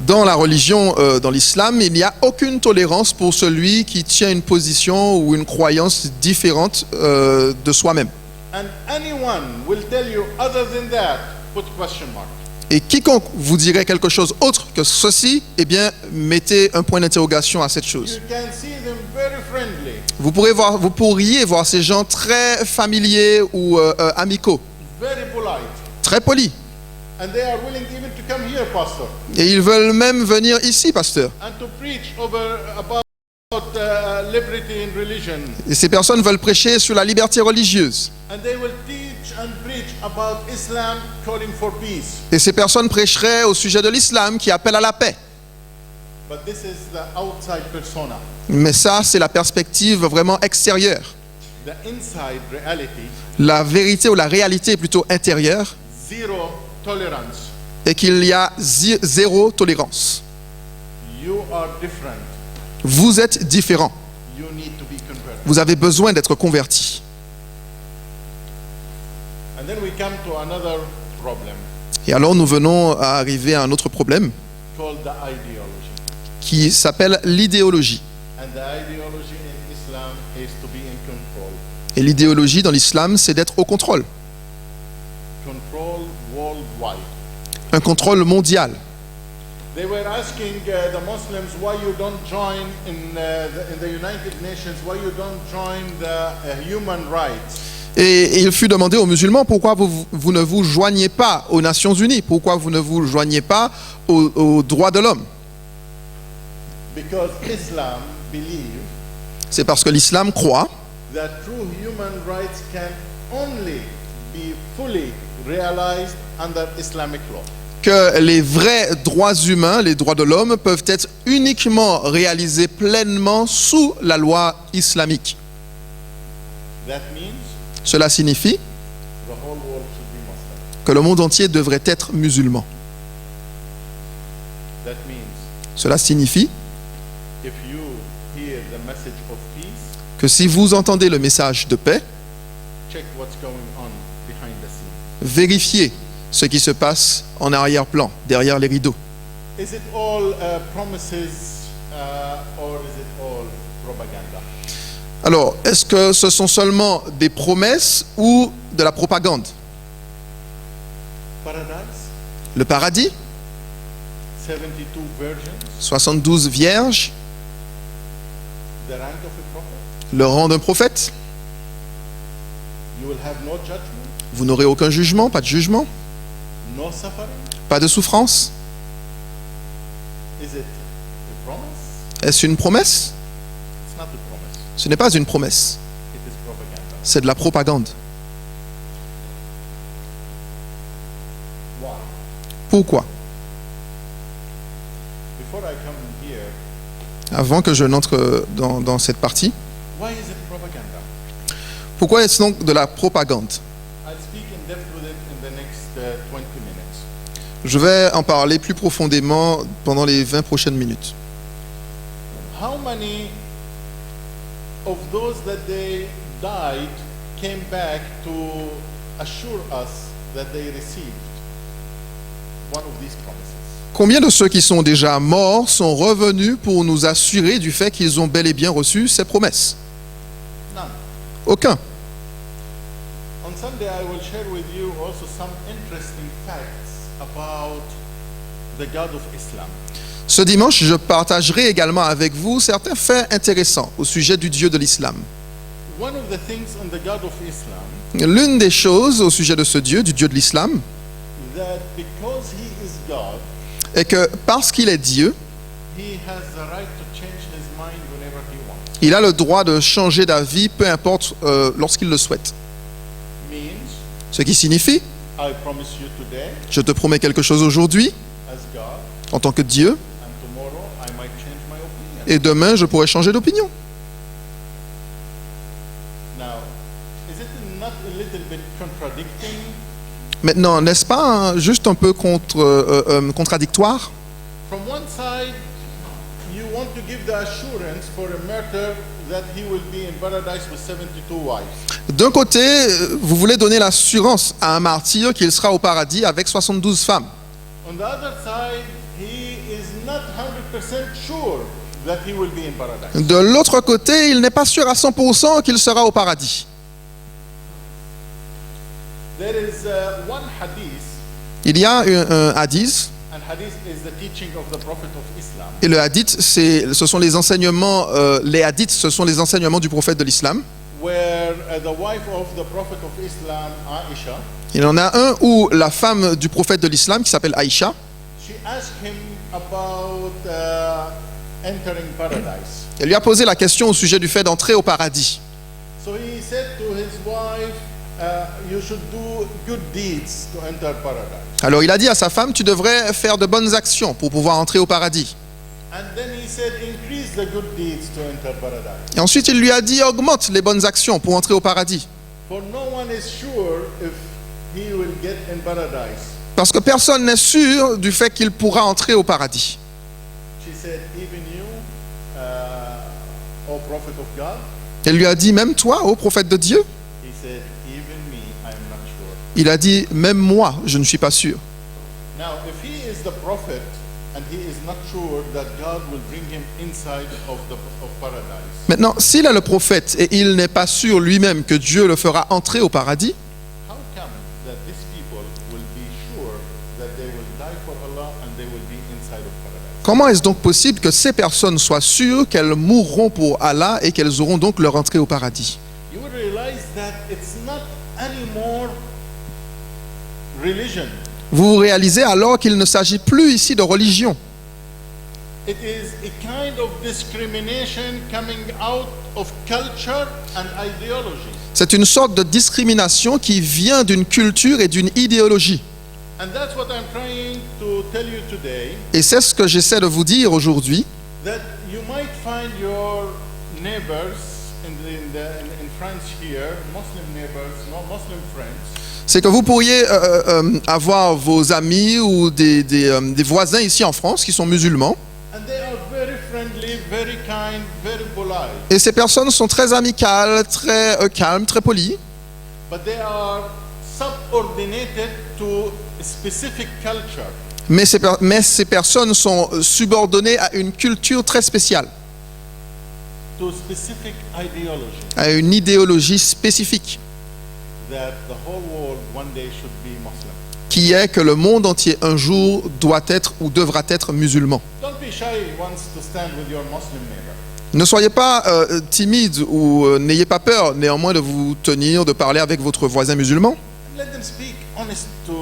Dans la religion, dans l'islam, il n'y a aucune tolérance pour celui qui tient une position ou une croyance différente de soi-même. And anyone will tell you other than that, put question mark. Et quiconque vous dirait quelque chose autre que ceci, eh bien, mettez un point d'interrogation à cette chose. You can see them very friendly, Vous pourriez voir ces gens très familiers ou amicaux, very polite, très polis. and they are willing even to come here, pastor, Et ils veulent même venir ici, pasteur. and to preach about liberty in religion. Et ces personnes veulent prêcher sur la liberté religieuse. And they will teach and preach about Islam calling for peace. Et ces personnes prêcheraient au sujet de l'islam qui appelle à la paix. But this is the outside persona. Mais ça, c'est la perspective vraiment extérieure. The inside reality, La vérité ou la réalité est plutôt intérieure zero tolerance. et qu'il y a zéro tolérance. You are different. Vous êtes différent. You need to be converted. Vous avez besoin d'être converti. And then we come to another problem Et alors nous venons à arriver à un autre problème called the ideology. qui s'appelle l'idéologie. And the ideology in Islam is to be in control. Et l'idéologie dans l'islam, c'est d'être au contrôle. Control worldwide. Un contrôle mondial. They were asking the Muslims why you don't join in the United Nations, why you don't join the human rights. Et il fut demandé aux musulmans pourquoi vous ne vous joignez pas aux Nations Unies, pourquoi vous ne vous joignez pas aux droits de l'homme. Because Islam believes C'est parce que l'islam croit that true human rights can only be fully realized under Islamic law. que les vrais droits humains, les droits de l'homme, peuvent être uniquement réalisés pleinement sous la loi islamique. That means Cela signifie the whole world should be Muslim. que le monde entier devrait être musulman. That means Cela signifie if you hear the message of peace, que si vous entendez le message de paix, check what's going on behind the scenes. vérifiez ce qui se passe en arrière-plan, derrière les rideaux. Is it all promises or is it all propaganda? Alors, est-ce que ce sont seulement des promesses ou de la propagande? Paradise, Le paradis, 72 virgins, 72 vierges, the rank of a prophet. le rang d'un prophète, You will have no judgment, vous n'aurez aucun jugement, pas de jugement, no suffering. pas de souffrance. Is it a promise? Est-ce une promesse? It's not a promise. Ce n'est pas une promesse, It is propaganda. c'est de la propagande. Why? Pourquoi? Before I come here, Avant que je n'entre dans cette partie, why is it propaganda? pourquoi est-ce donc de la propagande? I'll speak in depth with it in the next 20 minutes. Je vais en parler plus profondément pendant les 20 prochaines minutes. How many of those that they died came back to assure us that they received one of these promises? Combien de ceux qui sont déjà morts sont revenus pour nous assurer du fait qu'ils ont bel et bien reçu ces promesses? None. Aucun. On Sunday, I will share with you also some interesting facts about the God of Islam. Ce dimanche, je partagerai également avec vous certains faits intéressants au sujet du Dieu de l'islam. One of the things on the God of Islam, L'une des choses au sujet de ce Dieu, du Dieu de l'islam, that because he is God, est que parce qu'il est Dieu, he has the right to change his mind whenever he wants. il a le droit de changer d'avis, peu importe lorsqu'il le souhaite. Means, Ce qui signifie, I promise you today, je te promets quelque chose aujourd'hui, as God, en tant que Dieu, and tomorrow I might change my opinion. Et demain, je pourrais changer d'opinion. Now, is it not a little bit contradicting? Maintenant, n'est-ce pas juste un peu contradictoire? From one side, you want to give the assurance for a martyr that he will be in paradise with 72 wives. D'un côté, vous voulez donner l'assurance à un martyr qu'il sera au paradis avec 72 femmes. On the other side, he is not 100% sure that he will be in paradise. De l'autre côté, il n'est pas sûr à 100% qu'il sera au paradis. There is one hadith, Il y a un hadith, and hadith is the teaching of the Prophet of Islam, et le hadith, ce sont les enseignements, les hadiths, ce sont les enseignements du prophète de l'islam. where the wife of the Prophet of Islam, Aisha, Il y en a un où la femme du prophète de l'islam, qui s'appelle Aïcha, she asked him about entering paradise. elle lui a posé la question au sujet du fait d'entrer au paradis. So he said to his wife, you should do good deeds to enter paradise. Alors il a dit à sa femme, tu devrais faire de bonnes actions pour pouvoir entrer au paradis. And then he said, increase the good deeds to enter paradise. Et ensuite il lui a dit, augmente les bonnes actions pour entrer au paradis. For no one is sure if he will get in paradise. Parce que personne n'est sûr du fait qu'il pourra entrer au paradis. She said, even you, O prophet of God? Elle lui a dit, même toi, ô prophète de Dieu? He said, even me, I am not sure. Il a dit, même moi, je ne suis pas sûr. Now, if he is the prophet and he is not sure that God will bring him inside of paradise, Maintenant, s'il est le prophète et il n'est pas sûr lui-même que Dieu le fera entrer au paradis, how come that these people will be sure that they will die for Allah and they will be inside of paradise? comment est-ce donc possible que ces personnes soient sûres qu'elles mourront pour Allah et qu'elles auront donc leur entrée au paradis? You will realize that it's not anymore religion. Vous réalisez alors qu'il ne s'agit plus ici de religion. It is a kind of discrimination coming out of culture and ideology. C'est une sorte de discrimination qui vient d'une culture et d'une idéologie. And that's what I'm trying to tell you today, Et c'est ce que j'essaie de vous dire aujourd'hui, that you might find your neighbors in France here, Muslim neighbors, not Muslim friends, c'est que vous pourriez avoir vos amis ou des voisins ici en France qui sont musulmans. and they are very friendly, very kind, very polite, Et ces personnes sont très amicales, très calmes, très polies. but they are subordinated to a specific culture. Mais ces personnes sont subordonnées à une culture très spéciale, To specific ideology à une idéologie spécifique, that the whole world one day should be Muslim. qui est que le monde entier un jour doit être ou devra être musulman. Don't be shy once to stand with your Muslim neighbor. Ne soyez pas timide ou n'ayez pas peur néanmoins de vous tenir, de parler avec votre voisin musulman. And let them speak honest to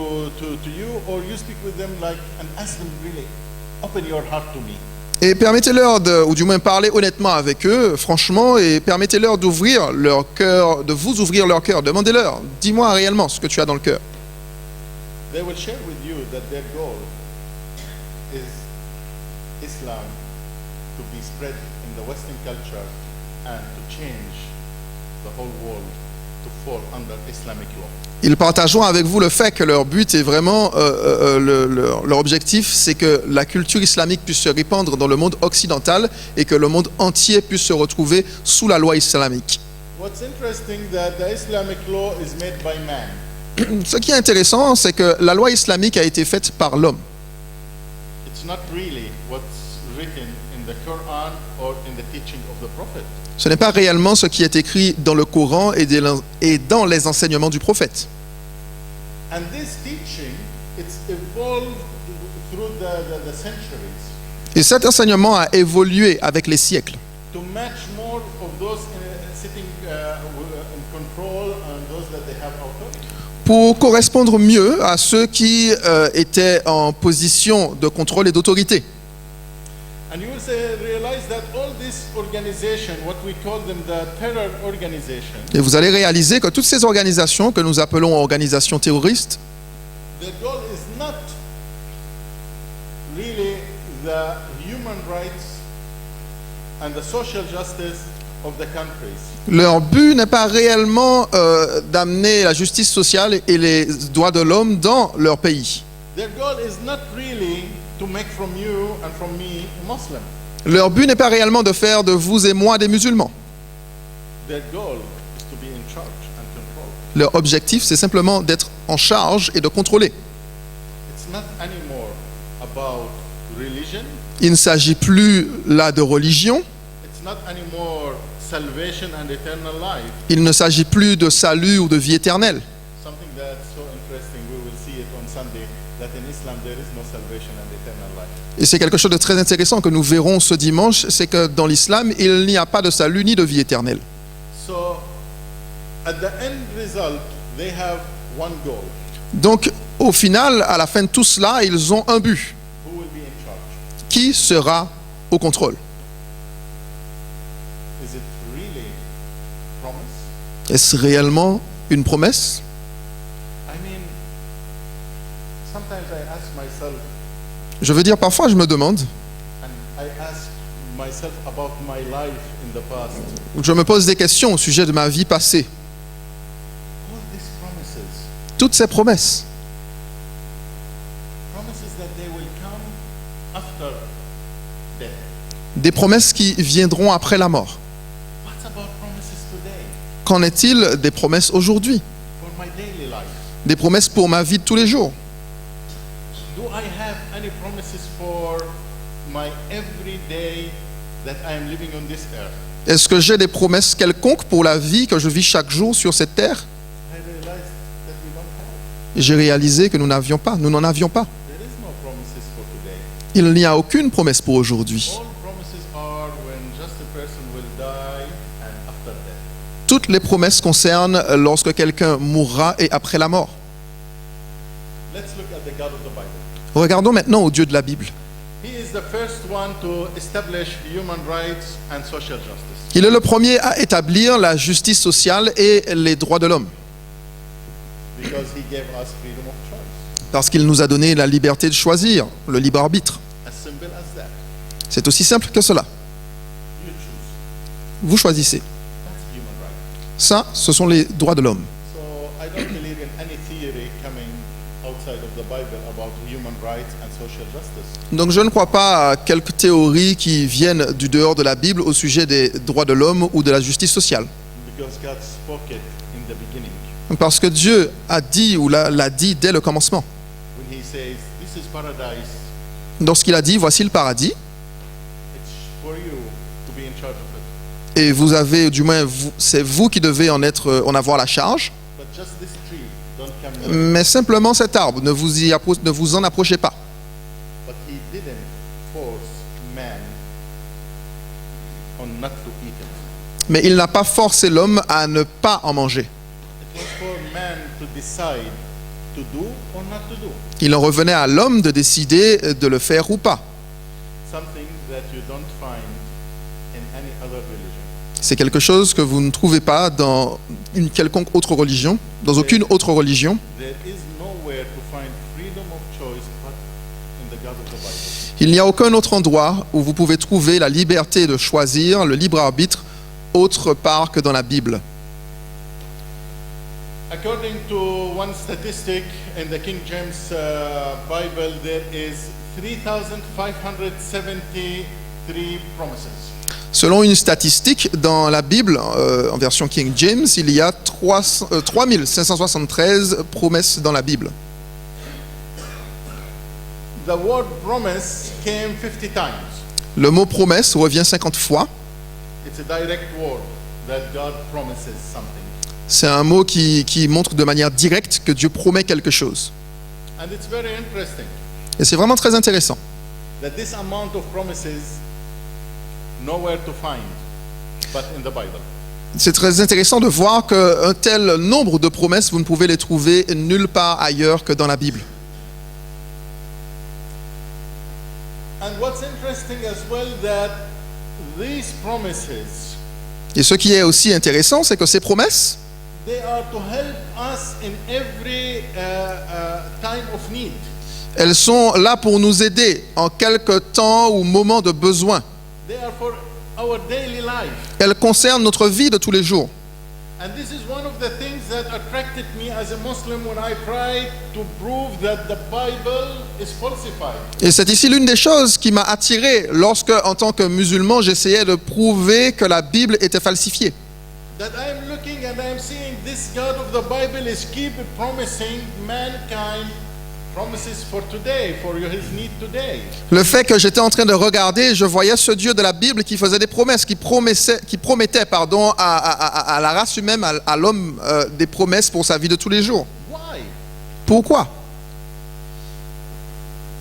you, or you speak with them like and ask them really, open your heart to me. Et permettez-leur ou du moins parler honnêtement avec eux, franchement, et permettez-leur d'ouvrir leur cœur, de vous ouvrir leur cœur. Demandez-leur, dis-moi réellement ce que tu as dans le cœur. They will share with you that their goal is Islam to be spread in the Western culture and to change the whole world to fall under Islamic law. Ils partageront avec vous le fait que leur but est vraiment, leur objectif, c'est que la culture islamique puisse se répandre dans le monde occidental et que le monde entier puisse se retrouver sous la loi islamique. What's interesting that the Islamic law is made by man. Ce qui est intéressant, c'est que la loi islamique a été faite par l'homme. It's not really what's written in the Quran or in the teaching of the Prophet. Ce n'est pas réellement ce qui est écrit dans le Coran et dans les enseignements du prophète. And this teaching, it's evolved through the centuries Et cet enseignement a évolué avec les siècles to match more of those sitting in control and those that they have authority. pour correspondre mieux à ceux qui étaient en position de contrôle et d'autorité. And you will realize that all this organization, what we call them the terror organization, Et vous allez réaliser que toutes ces organisations que nous appelons organisations terroristes, their goal is not really the human rights and the social justice of the countries. Leur but n'est pas réellement d'amener la justice sociale et les droits de l'homme dans leur pays. Their goal is not really to make from you and from me Muslim. Leur but n'est pas réellement de faire de vous et moi des musulmans. Their goal is to be in charge and control. Leur objectif, c'est simplement d'être en charge et de contrôler. It's not anymore about religion. Il ne s'agit plus là de religion. It's not anymore salvation and eternal life. Il ne s'agit plus de salut ou de vie éternelle. Something that's so interesting, we will see it on Sunday, that in Islam there is no salvation and eternal life. Et c'est quelque chose de très intéressant que nous verrons ce dimanche, c'est que dans l'islam, il n'y a pas de salut ni de vie éternelle. So, at the end result, they have one goal. Donc, au final, à la fin de tout cela, ils ont un but. Who will be in charge? Qui sera au contrôle? Is it really promise? Est-ce réellement une promesse? I mean, sometimes I ask myself, Je veux dire, parfois, je me demande, and I ask myself about my life in the past, je me pose des questions au sujet de ma vie passée. all these promises, Toutes ces promesses, promises that they will come after death. des promesses qui viendront après la mort. What about promises today Qu'en est-il des promesses aujourd'hui? for my daily life? Des promesses pour ma vie de tous les jours? Do I have any promises for my everyday that I am living on this earth? Est-ce que j'ai des promesses quelconques pour la vie que je vis chaque jour sur cette terre? I realize that we don't have. Et j'ai réalisé que nous n'en avions pas. There is no promises for today. Il n'y a aucune promesse pour aujourd'hui. All promises are when just a person will die and after death. Toutes les promesses concernent lorsque quelqu'un mourra et après la mort. Let's look at the God of the Bible. Regardons maintenant au Dieu de la Bible. He is the first one to establish human rights and social justice. Il est le premier à établir la justice sociale et les droits de l'homme, Because he gave us freedom of choice. parce qu'il nous a donné la liberté de choisir, le libre arbitre. As simple as that. C'est aussi simple que cela. You choose. Vous choisissez. That's human right. Ça, ce sont les droits de l'homme. So I don't believe in any theory coming outside of the Bible about human rights and social justice. Donc je ne crois pas à quelques théories qui viennent du dehors de la Bible au sujet des droits de l'homme ou de la justice sociale. Because God spoke it in the beginning. Parce que Dieu a dit ou l'a dit dès le commencement. When he says, this is paradise, Lorsqu'il a dit, voici le paradis, it's for you to be in charge of it. et vous avez, du moins, c'est vous qui devez en avoir la charge, But just this tree, don't come near. mais simplement cet arbre, ne vous en approchez pas. But he didn't force man on not to eat it. Mais il n'a pas forcé l'homme à ne pas en manger. It was for man to decide to do or not to do. Il en revenait à l'homme de décider de le faire ou pas. Something that you don't find in any other religion. C'est quelque chose que vous ne trouvez pas dans une quelconque autre religion, dans aucune autre religion. There is nowhere to find freedom of choice but in the God of the Bible. Il n'y a aucun autre endroit où vous pouvez trouver la liberté de choisir, le libre arbitre, autre part que dans la Bible. According to one statistic in the King James Bible, there is 3,573 promises. Selon une statistique, dans la Bible, en version King James, il y a 3573 promesses dans la Bible. The word promise came 50 times. Le mot promesse revient 50 fois. It's a direct word that God promises something. C'est un mot qui montre de manière directe que Dieu promet quelque chose. And it's very interesting Et c'est vraiment très intéressant. that this amount of promises nowhere to find but in the Bible. C'est très intéressant de voir qu'un tel nombre de promesses, vous ne pouvez les trouver nulle part ailleurs que dans la Bible. And what's interesting as well that these promises, Et ce qui est aussi intéressant, c'est que ces promesses, they are to help us in every time of need. elles sont là pour nous aider en quelque temps ou moment de besoin. They are for our daily life. Elle concerne notre vie de tous les jours. And this is one of the things that attracted me as a Muslim when I tried to prove that the Bible is falsified. Et c'est ici l'une des choses qui m'a attiré lorsque, en tant que musulman, j'essayais de prouver que la Bible était falsifiée. That I am looking and I am seeing this God of the Bible is keep promising mankind promises for today, for his need today. Le fait que j'étais en train de regarder, je voyais ce Dieu de la Bible qui faisait des promesses, qui promettait à la race humaine, à l'homme, des promesses pour sa vie de tous les jours. Why? Pourquoi?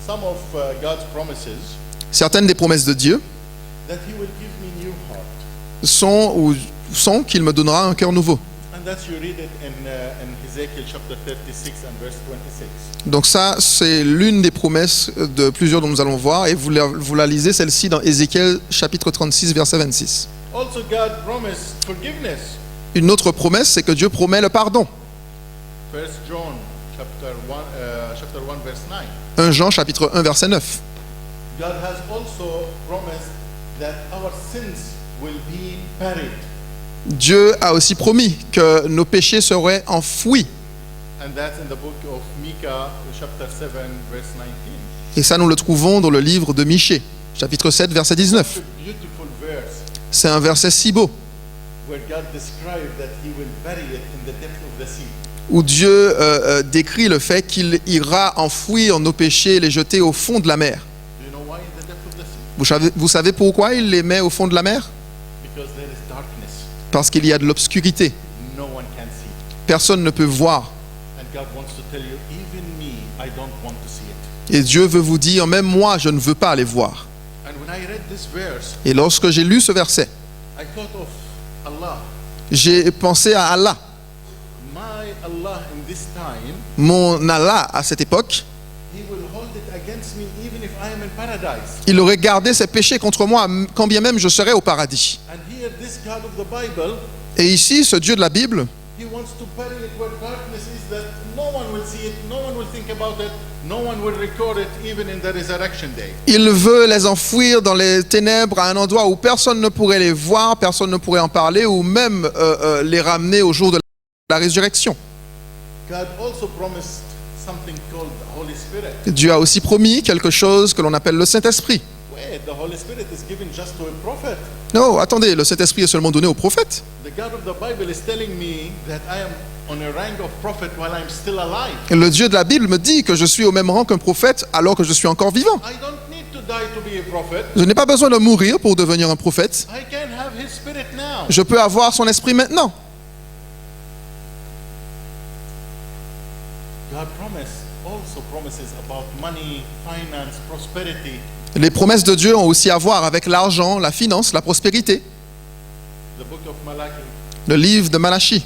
Some of God's promises Certaines des promesses de Dieu that he will give me new heart. sont qu'il me donnera un cœur nouveau. And that you read it in Ezekiel chapter 36 and verse 26. Donc ça, c'est l'une des promesses de plusieurs dont nous allons voir, et vous la lisez celle-ci dans Ézéchiel chapitre 36, verset 26. Also God promised forgiveness. Une autre promesse, c'est que Dieu promet le pardon. 1 John chapter 1 verse 9. 1 Jean chapitre 1, verset 9. God has also promised that our sins will be buried. Dieu a aussi promis que nos péchés seraient enfouis. And that's in the book of Micah chapter 7 verse 19. Et ça, nous le trouvons dans le livre de Michée, chapitre 7, verset 19. It's a beautiful verse C'est un verset si beau, where God described that he will bury it in the depth of the sea. où Dieu décrit le fait qu'il ira enfouir nos péchés et les jeter au fond de la mer. Do you know why in the depth of the sea? Vous savez pourquoi il les met au fond de la mer? Because there is darkness. Parce qu'il y a de l'obscurité. No one can see. Personne ne peut voir. And God wants to tell you, even me, I don't want to see it. Et Dieu veut vous dire, même moi, je ne veux pas les voir. And when I read this verse, Et lorsque j'ai lu ce verset, I thought of Allah. j'ai pensé à Allah. My Allah in this time, Mon Allah, à cette époque, he will hold it against me even if I am in paradise. il aurait gardé ses péchés contre moi, quand bien même je serais au paradis. And here, this God of the Bible, Et ici, ce Dieu de la Bible, he wants to bury it where darkness is, that no one will see it, no one will think about it, no one will record it, even in the resurrection day. il veut les enfouir dans les ténèbres à un endroit où personne ne pourrait les voir, personne ne pourrait en parler, ou même les ramener au jour de la résurrection. God also promised something called the Holy Spirit. Dieu a aussi promis quelque chose que l'on appelle le Saint-Esprit. Wait, the Holy Spirit is given just to a prophet. Non, attendez, le Saint-Esprit est seulement donné aux prophètes. The God of the Bible is telling me that I am on a rank of prophet while I'm still alive. Le Dieu de la Bible me dit que je suis au même rang qu'un prophète alors que je suis encore vivant. I don't need to die to be a prophet. Je n'ai pas besoin de mourir pour devenir un prophète. I can have his spirit now. Je peux avoir son esprit maintenant. God also promises about money, finance, prosperity. Les promesses de Dieu ont aussi à voir avec l'argent, la finance, la prospérité. The book of Malachi, Le livre de Malachie,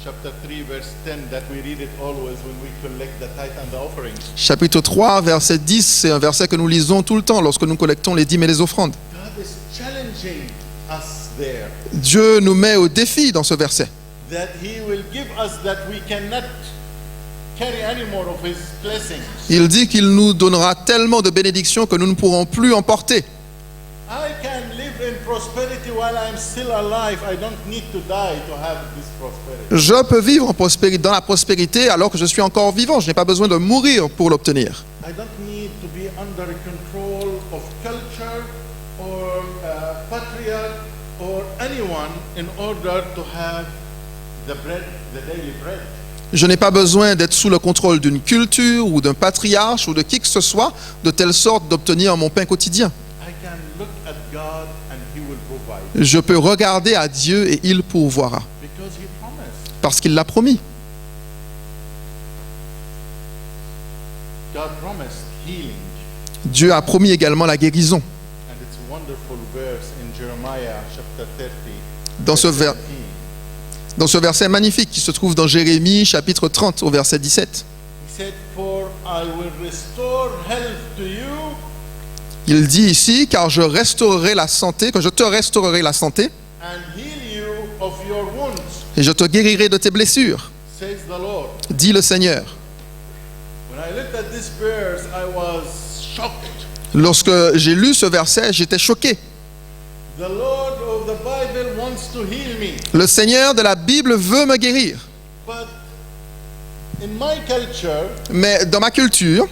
chapter 3, verse 10, that we read it always when we collect the tithe and the offerings. chapitre 3, verset 10, c'est un verset que nous lisons tout le temps lorsque nous collectons les dîmes et les offrandes. God is challenging us there, Dieu nous met au défi dans ce verset. that he will give us that we cannot carry any more of his blessings. Il dit qu'il nous donnera tellement de bénédictions que nous ne pourrons plus en porter. I can live in prosperity while I'm still alive. I don't need to die to have this prosperity. Je peux vivre en dans la prospérité alors que je suis encore vivant. Je n'ai pas besoin de mourir pour l'obtenir. I don't need to be under control of culture or patriarch or anyone in order to have the bread, the daily bread. Je n'ai pas besoin d'être sous le contrôle d'une culture ou d'un patriarche ou de qui que ce soit, de telle sorte d'obtenir mon pain quotidien. I can look at God and he will provide Je peux regarder à Dieu et il pourvoira, because he promised. parce qu'il l'a promis. God promised healing. Dieu a promis également la guérison. And it's a wonderful verse in Jeremiah chapter 30. Dans ce, verse 17. dans ce verset magnifique qui se trouve dans Jérémie chapitre 30 au verset 17, He said, "For I will restore health to you il dit ici, car je restaurerai la santé, que je te restaurerai la santé and heal you of your wounds, et je te guérirai de tes blessures, says the Lord." dit le Seigneur. When I looked at this verse, I was shocked. Lorsque j'ai lu ce verset, j'étais choqué. The Lord of the Bible wants to heal me. Le Seigneur de la Bible veut me guérir. But in my culture, Mais dans ma culture,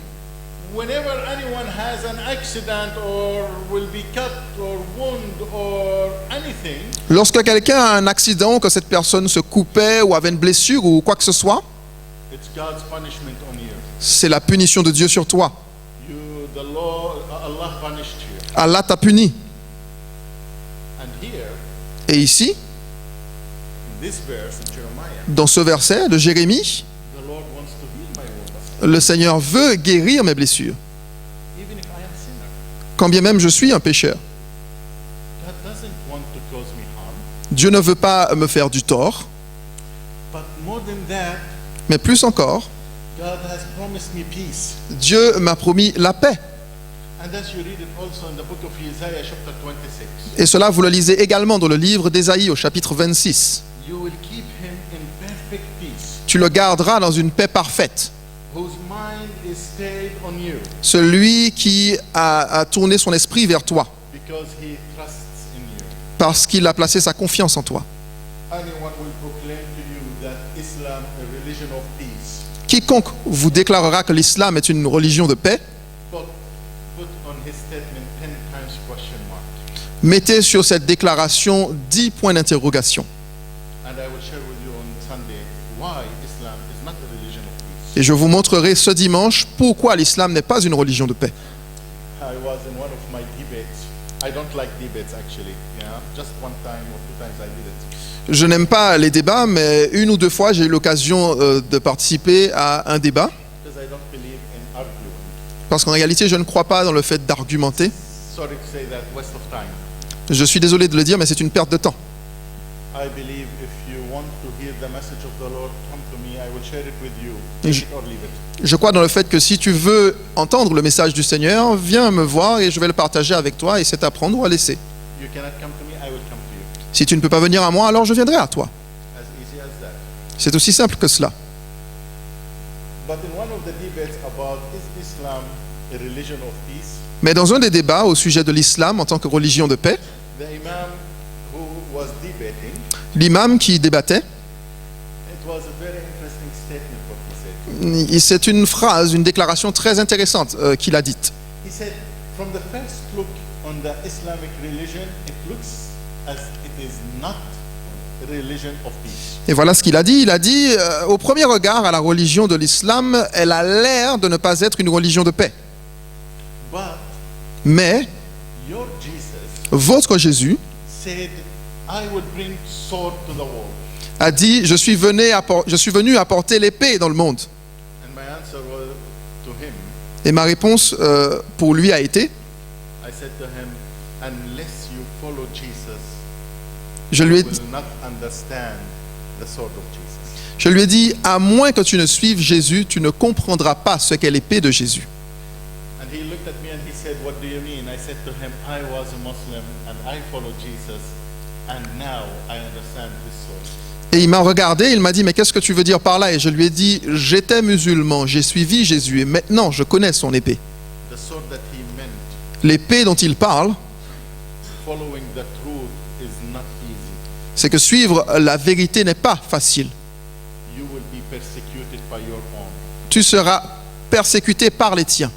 whenever anyone has an accident or will be cut or wound or anything, lorsque quelqu'un a un accident, ou que cette personne se coupait ou avait une blessure ou quoi que ce soit, it's God's punishment on you. c'est la punition de Dieu sur toi. The Lord, Allah punished you. Allah t'a puni. And here, Et ici, in this verse in Jeremiah, dans ce verset de Jérémie, the Lord wants to heal my wounds, le Seigneur veut guérir mes blessures. even if I am sinner. Quand bien même je suis un pécheur. God doesn't want to cause me harm. Dieu ne veut pas me faire du tort, But more than that, mais plus encore, God has promised me peace. Dieu m'a promis la paix. And as you read it also in the book of Isaiah chapter 26, Et cela, vous le lisez également dans le livre d'Ésaïe au chapitre 26. you will keep him in perfect peace, Tu le garderas dans une paix parfaite. whose mind is stayed on you, Celui qui a tourné son esprit vers toi, because he trusts in you. parce qu'il a placé sa confiance en toi. Anyone will proclaim to you that Islam a religion of peace, Quiconque vous déclarera que l'islam est une religion de paix, but put on his statement 10 times question mark. mettez sur cette déclaration 10 points d'interrogation. And I will share with you on Sunday why Islam is not a religion of peace. Et je vous montrerai ce dimanche pourquoi l'islam n'est pas une religion de paix. I was in one of my debates. I don't like debates actually. Yeah, just one time or two times I did it. Je n'aime pas les débats, mais une ou deux fois, j'ai eu l'occasion de participer à un débat, Because I don't believe in arguing. parce qu'en réalité, je ne crois pas dans le fait d'argumenter. Sorry to say that, waste of time. Je suis désolé de le dire, mais c'est une perte de temps. I believe if you want to hear the message of the Lord, come to me. I will share it with you. Je- Take it or leave it. Je crois dans le fait que si tu veux entendre le message du Seigneur, viens me voir et je vais le partager avec toi, et c'est à prendre ou à laisser. You cannot come to me, I will come to you. Si tu ne peux pas venir à moi, alors je viendrai à toi. As easy as that. C'est aussi simple que cela. But in one of the debates about is Islam a religion of peace, Mais dans un des débats au sujet de l'islam en tant que religion de paix, the imam who was debating, l'imam qui débattait, it was a very interesting statement what he said. c'est une phrase, une déclaration très intéressante qu'il a dite. He said, from the first look on the Islamic religion, it looks as it is not a religion of peace. Et voilà ce qu'il a dit. Il a dit, au premier regard à la religion de l'islam, elle a l'air de ne pas être une religion de paix. But Mais your Jesus votre Jésus said, I will bring sword to the world. a dit, je suis venu apporter l'épée dans le monde. And my answer was to him, Et ma réponse pour lui a été, I said to him, unless you follow Jesus, je you lui ai, will not understand the sword of Jesus. je lui ai dit, à moins que tu ne suives Jésus, tu ne comprendras pas ce qu'est l'épée de Jésus. And he looked at me and he said, what do you mean? I said to him, I was a Muslim and I follow Jesus and now I understand this sword. Et il m'a regardé, il m'a dit, mais qu'est-ce que tu veux dire par là? Et je lui ai dit, j'étais musulman, j'ai suivi Jésus et maintenant je connais son épée. The sword that he meant, L'épée dont il parle, following the truth is not easy. c'est que suivre la vérité n'est pas facile. You will be persecuted by your own. Tu seras persécuté par les tiens.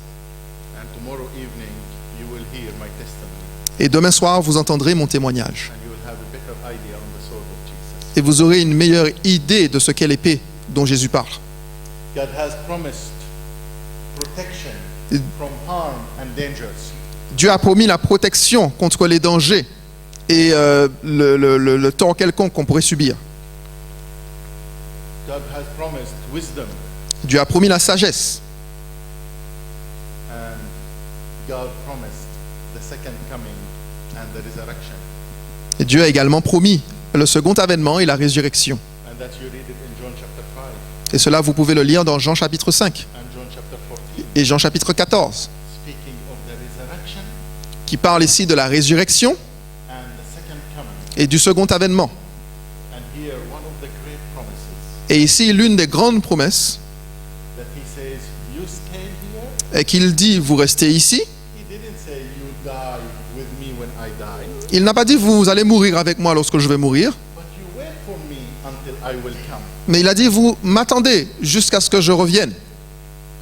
And tomorrow evening you will hear my testimony Et demain soir, vous entendrez mon témoignage. and you will have a better idea on the sword of Jesus. Et vous aurez une meilleure idée de ce qu'est l'épée dont Jésus parle. God has promised protection from harm and dangers. Dieu a promis la protection contre les dangers et le tort quelconque qu'on pourrait subir. God has promised wisdom, Dieu a promis la sagesse. and God promised the second coming and the resurrection. Et Dieu a également promis le second avènement et la résurrection. And that you read it in John chapter 5 Et cela, vous pouvez le lire dans Jean chapitre 5 and John chapter 14, et Jean chapitre 14, speaking of the resurrection qui parle ici de la résurrection and the second coming. et du second avènement. And here, one of the great promises Et ici, l'une des grandes promesses that he says, you stay here. est qu'il dit, vous restez ici. He didn't say you die with me when I die. Il n'a pas dit vous allez mourir avec moi lorsque je vais mourir, but you wait for me until I will come. mais il a dit vous m'attendez jusqu'à ce que je revienne.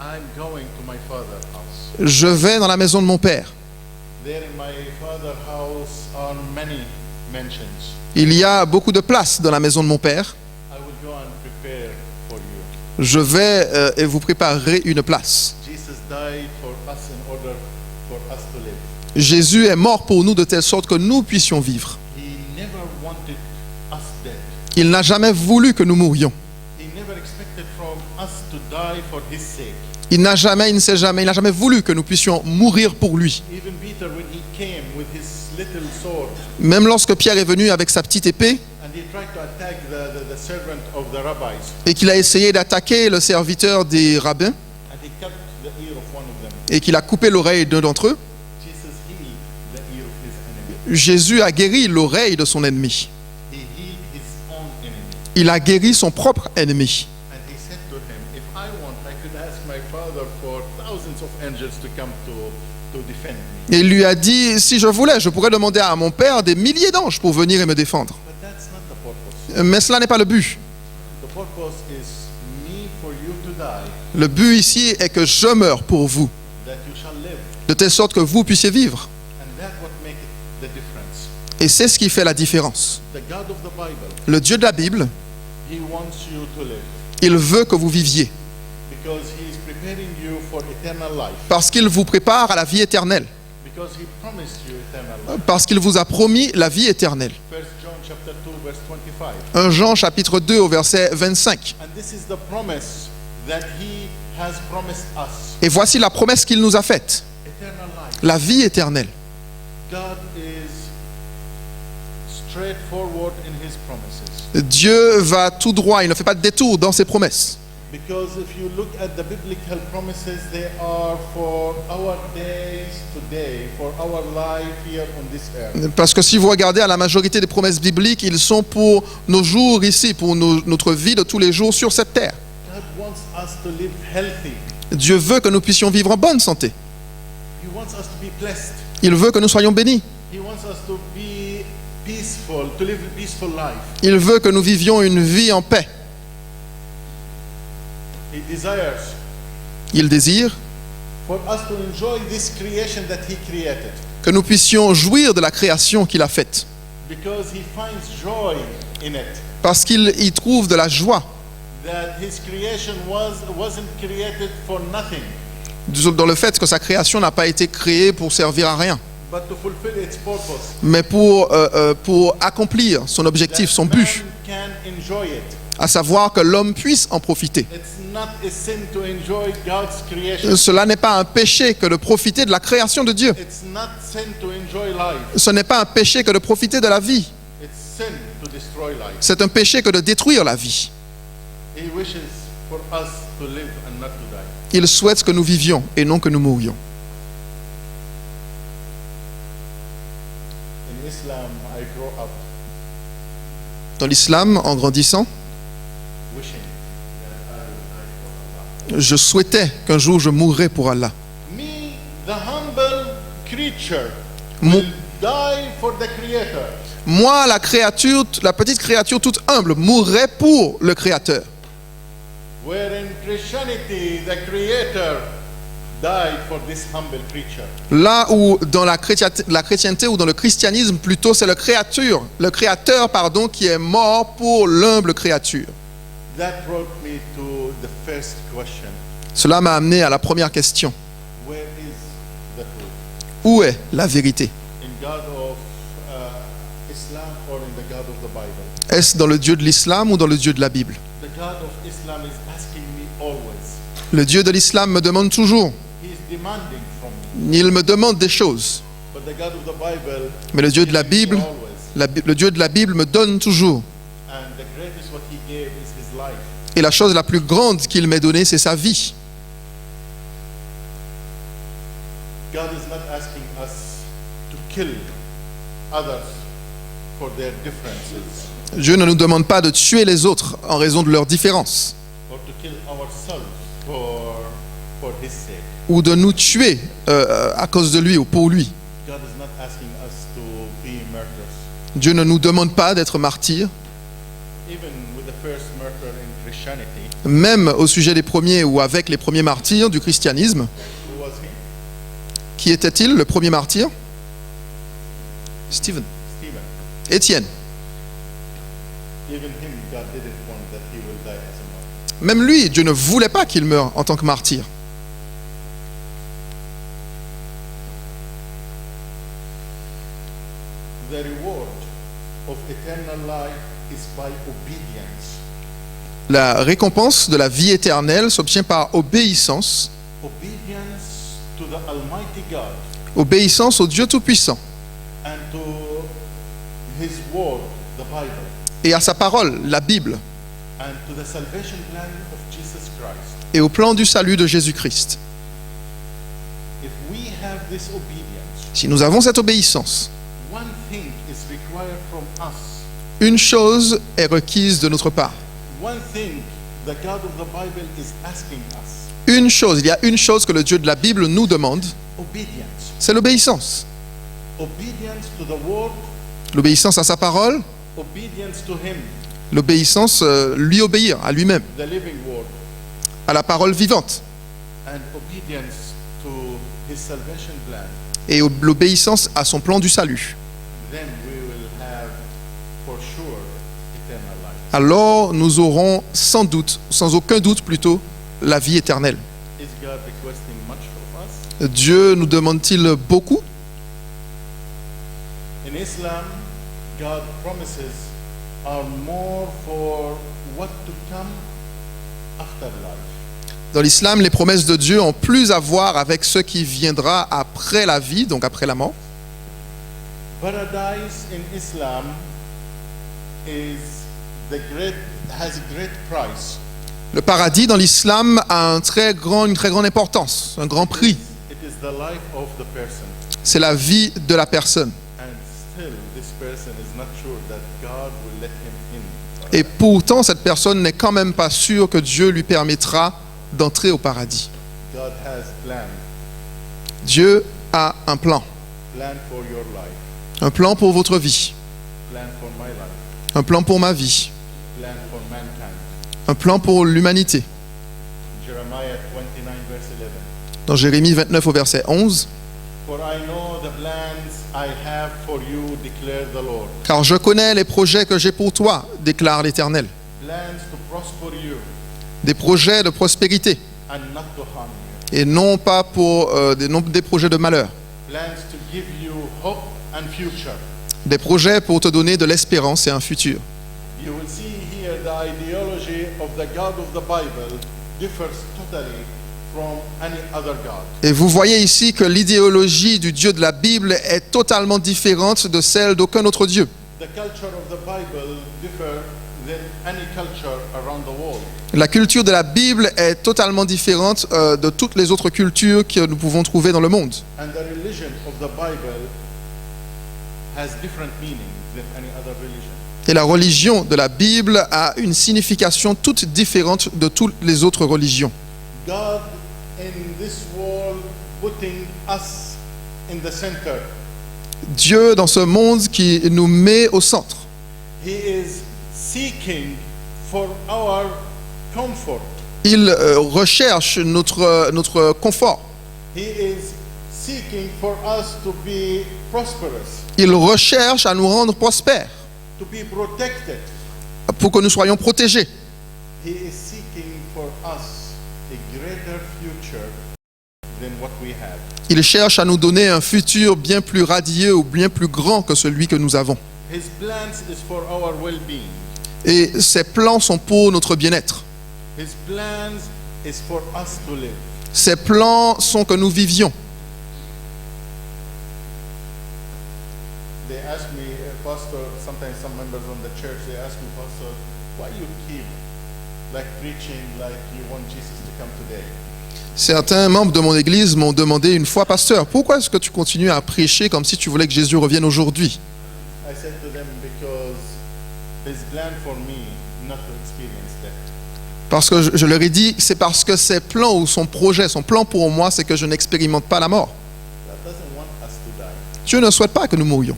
I'm going to my father's house. Je vais dans la maison de mon père. There in my father's house are many mansions. Il y a beaucoup de place dans la maison de mon père. I will go and prepare for you. Je vais et vous préparerai une place. Jesus died for us in order for us to live. Jésus est mort pour nous de telle sorte que nous puissions vivre. He never wanted us dead. Il n'a jamais voulu que nous mourions. He never expected from us to die for his sake. Il n'a jamais voulu que nous puissions mourir pour lui. Even Peter, when he came with his little sword Même lorsque Pierre est venu avec sa petite épée and he tried to attack the servant of the rabbis, et qu'il a essayé d'attaquer le serviteur des rabbins and he cut the ear of one of them, et qu'il a coupé l'oreille d'un d'entre eux, Jesus healed the ear of his enemy. Jésus a guéri l'oreille de son ennemi. He healed his own enemy. Il a guéri son propre ennemi. And he said to him, if I want, I could ask my father for thousands of angels to come to defend me. Et il lui a dit, si je voulais, je pourrais demander à mon père des milliers d'anges pour venir et me défendre. But that's not the purpose. Mais cela n'est pas le but. The purpose is me for you to die, Le but ici est que je meure pour vous, that you shall live. de telle sorte que vous puissiez vivre. And that's what makes the difference. Et c'est ce qui fait la différence. The God of the Bible, Le Dieu de la Bible, He wants you to live il veut que vous viviez, because He is preparing you for eternal life. parce qu'il vous prépare à la vie éternelle, Because He promised you eternal life. parce qu'il vous a promis la vie éternelle. 1 John chapter 2 verse 25. 1 Jean chapitre 2 au verset 25. And this is the promise that He has promised us. Et voici la promesse qu'il nous a faite, Eternal life. la vie éternelle. God is straightforward in His promises. Dieu va tout droit, il ne fait pas de détour dans ses promesses. Because if you look at the biblical promises, they are for our days today, for our life here on this earth. Parce que si vous regardez à la majorité des promesses bibliques, ils sont pour nos jours ici, pour notre vie de tous les jours sur cette terre. God wants us to live healthy. Dieu veut que nous puissions vivre en bonne santé. He wants us to be blessed. Il veut que nous soyons bénis. He wants us to be peaceful, to live a peaceful life. Il veut que nous vivions une vie en paix. He desires Il désire for us to enjoy this creation that He created. que nous puissions jouir de la création qu'il a faite. Because He finds joy in it. Parce qu'il y trouve de la joie That His creation wasn't created for nothing, dans le fait que sa création n'a pas été créée pour servir à rien, but to fulfill its purpose. mais pour accomplir son objectif, son That but, man can enjoy it. à savoir que l'homme puisse en profiter. It's not a sin to enjoy God's creation. Cela n'est pas un péché que de profiter de la création de Dieu. It's not sin to enjoy life. Ce n'est pas un péché que de profiter de la vie. It's sin to destroy life. C'est un péché que de détruire la vie. He wishes for us to live and not to die. Il souhaite que nous vivions et non que nous mourions. In Islam, I grew up Dans l'islam, en grandissant, wishing that I would die for Allah. je souhaitais qu'un jour je mourrais pour Allah. Me, the humble creature, Mon- will die for the Creator. Moi, la petite créature toute humble, mourrais pour le Créateur. Where in Christianity, the Creator died for this humble creature. Là où dans la chrétienté ou dans le christianisme, plutôt, c'est le Créateur, pardon, qui est mort pour l'humble créature. That brought me to the first question. Cela m'a amené à la première question. Where is the truth? Où est la vérité? In God of Islam or in the God of the Bible? Est-ce dans le Dieu de l'islam ou dans le Dieu de la Bible? The God of Islam is asking me always. Le Dieu de l'islam me demande toujours. He is demanding from me. Il me demande des choses. But the God of the Bible Mais le Dieu de la is giving me Bible, always. le Dieu de la Bible me donne toujours. And the greatest what He gave is His life. Et la chose la plus grande qu'il m'ait donnée, c'est sa vie. God is not asking us to kill others for their differences Dieu ne nous demande pas de tuer les autres en raison de leurs différences or to kill ourselves for His sake. ou de nous tuer à cause de lui ou pour lui. God is not asking us to be martyrs. Dieu ne nous demande pas d'être martyrs. Even with the first martyr in Christianity, Même au sujet des premiers ou avec les premiers martyrs du christianisme. who was he? Qui était-il, le premier martyr? Stephen. Stephen. Étienne. Even him, God didn't want that he will die as a martyr. Même lui, Dieu ne voulait pas qu'il meure en tant que martyr. The reward of eternal life is by obedience. La récompense de la vie éternelle s'obtient par obéissance. Obedience to the Almighty God Obéissance au Dieu Tout-Puissant and to His Word, the Bible, et à sa parole, la Bible, and to the salvation plan of Jesus Christ. et au plan du salut de Jésus-Christ. If we have this obedience, Si nous avons cette obéissance, one thing is required from us. une chose est requise de notre part. One thing the God of the Bible is asking us. Une chose, il y a une chose que le Dieu de la Bible nous demande, Obedience. c'est l'obéissance. Obedience to the Word, L'obéissance à sa parole, obedience to Him, l'obéissance, lui obéir à lui-même, the living Word, à la parole vivante, and obedience to His salvation plan. et l'obéissance à son plan du salut. Then we will have for sure eternal life. Alors nous aurons sans doute, sans aucun doute plutôt, la vie éternelle. Is God requesting much from us? Dieu nous demande-t-il beaucoup? In Islam, God promises are more for what to come after life. Dans l'islam, les promesses de Dieu ont plus à voir avec ce qui viendra après la vie, donc après la mort. Paradise in Islam has a great price. Le paradis dans l'islam a une très grande importance, un grand prix. It is the life of the person. C'est la vie de la personne. And still, this person is not sure that God will let him in. Et pourtant, cette personne n'est quand même pas sûre que Dieu lui permettra d'entrer au paradis. God has plan Dieu a un plan. for your life, Un plan pour votre vie. plan for my life, Un plan pour ma vie. plan for mankind. Un plan pour l'humanité. Jeremiah 29 verse 11. Dans Jérémie 29 au verset 11. For I know the plans I have for you, declare the Lord. Car je connais les projets que j'ai pour toi, déclare l'Éternel. Plans to prosper you Des projets de prospérité and not to harm you. et non pas pour des projets de malheur. Plans to give you hope and future. Des projets pour te donner de l'espérance et un futur. You will see here the ideology of the God of the Bible differs totally from any other God. Et vous voyez ici que l'idéologie du Dieu de la Bible est totalement différente de celle d'aucun autre Dieu. The culture of the Bible differs than any culture around the world. La culture de la Bible est totalement différente de toutes les autres cultures que nous pouvons trouver dans le monde. And the religion of the Bible has different meaning than any other religion. Et la religion de la Bible a une signification toute différente de toutes les autres religions. God in this world putting us in the center. Dieu dans ce monde qui nous met au centre. He is seeking for our comfort. Il recherche notre confort. He is seeking for us to be prosperous, Il recherche à nous rendre prospères, to be protected. pour que nous soyons protégés. He is seeking for us a greater future than what we have. Il cherche à nous donner un futur bien plus radieux ou bien plus grand que celui que nous avons. His plans is for our well-being. Et ses plans sont pour notre bien-être. His plans is for us to live. Ses plans sont que nous vivions. They ask me, Pastor, sometimes some members on the church, they ask me, Pastor, why you keep like preaching like you want Jesus to come today? Certains membres de mon église m'ont demandé une fois, pasteur, pourquoi est-ce que tu continues à prêcher comme si tu voulais que Jésus revienne aujourd'hui? I said to them, because his plan for me not to experience that. Parce que je leur ai dit, c'est parce que ses plans ou son projet, son plan pour moi, c'est que je n'expérimente pas la mort. God doesn't want us to die. Dieu ne souhaite pas que nous mourions.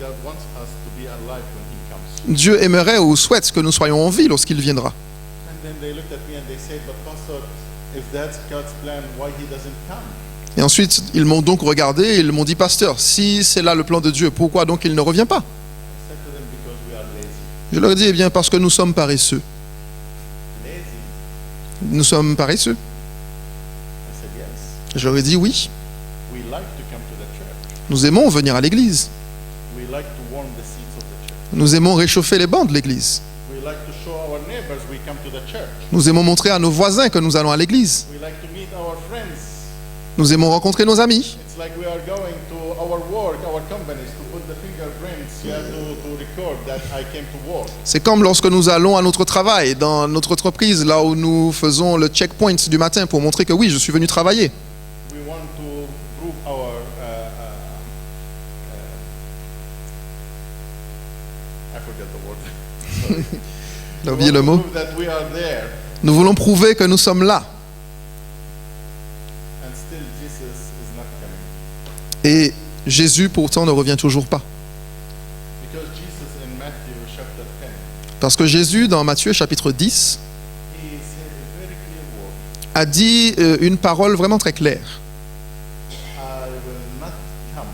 God wants us to be alive when He comes. Dieu aimerait ou souhaite que nous soyons en vie lorsqu'il viendra. And then they looked at me and they said, but Pastor, if that's God's plan, why He doesn't come? Et ensuite, ils m'ont donc regardé et ils m'ont dit, pasteur, si c'est là le plan de Dieu, pourquoi donc il ne revient pas? I said to them, because we are lazy. Je leur ai dit, eh bien, parce que nous sommes paresseux. Lazy? Nous sommes paresseux. I said, yes. Je leur ai dit, oui, We like to come to the church. nous aimons venir à l'église. We like to warm the seats of the church. Nous aimons réchauffer les bancs de l'église. We like to show our neighbors we come to the church. Nous aimons montrer à nos voisins que nous allons à l'église. We like to meet our friends. Nous aimons rencontrer nos amis. It's like we are going to our work, our companies, to put the fingerprints, to record that I came to work. C'est comme lorsque nous allons à notre travail, dans notre entreprise, là où nous faisons le checkpoint du matin pour montrer que oui, je suis venu travailler. We want to prove our I forget the word. Sorry. J'ai oublié le We want mot. to prove that we are there, Nous voulons prouver que nous sommes là. and still Jesus is not coming. Et Jésus, pourtant, ne revient toujours pas. Because Jesus in Matthew chapter 10, Parce que Jésus, dans Matthieu chapitre 10, he said a very clear word. a dit une parole vraiment très claire. I will not come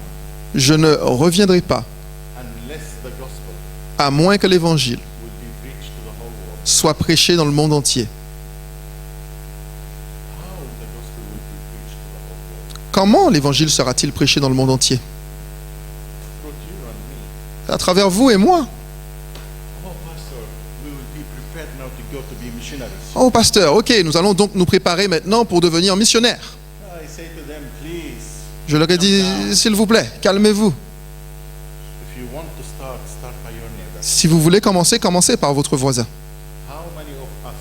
Je ne reviendrai pas, unless the gospel à moins que l'évangile will be preached to the whole world. soit prêché dans le monde entier. How the gospel will be preached to the whole world? Comment l'évangile sera-t-il prêché dans le monde entier? Through you and me. À travers vous et moi. Oh, Pastor, we will be prepared now to go to be missionaries. Oh pasteur, ok, nous allons donc nous préparer maintenant pour devenir missionnaires. I say to them, please, Je leur ai dit, s'il vous plaît, calmez-vous. if you want to start, start by your neighbor. Si vous voulez commencer, commencez par votre voisin. How many of us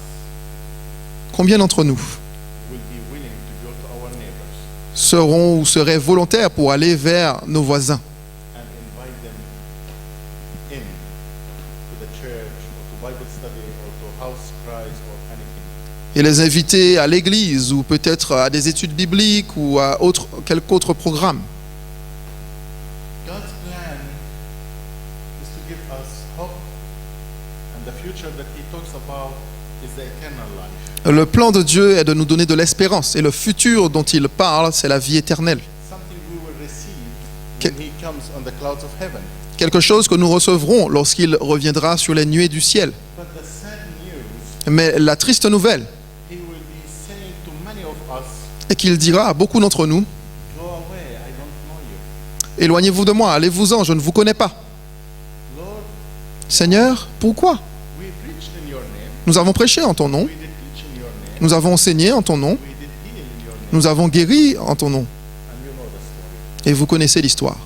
Combien d'entre nous will be willing to go to our neighbors seront ou seraient volontaires pour aller vers nos voisins and invite them in to the church or to Bible study or to house Christ or anything? et les inviter à l'église ou peut-être à des études bibliques ou à quelque autre programme? God's plan is to give us hope, and the future that He talks about is the eternal life. Le plan de Dieu est de nous donner de l'espérance et le futur dont il parle, c'est la vie éternelle. Something we will receive Que- when He comes on the clouds of heaven. Quelque chose que nous recevrons lorsqu'il reviendra sur les nuées du ciel. But the sad news, Mais la triste nouvelle He will be saying to many of us, est qu'il dira à beaucoup d'entre nous, go away, I don't know you. éloignez-vous de moi, allez-vous-en, je ne vous connais pas. Lord, Seigneur, pourquoi? we preached in your name, Nous avons prêché en ton nom, we did teach in your name, nous avons enseigné en ton nom, we did heal in your name, nous avons guéri en ton nom. and you know the story. Et vous connaissez l'histoire.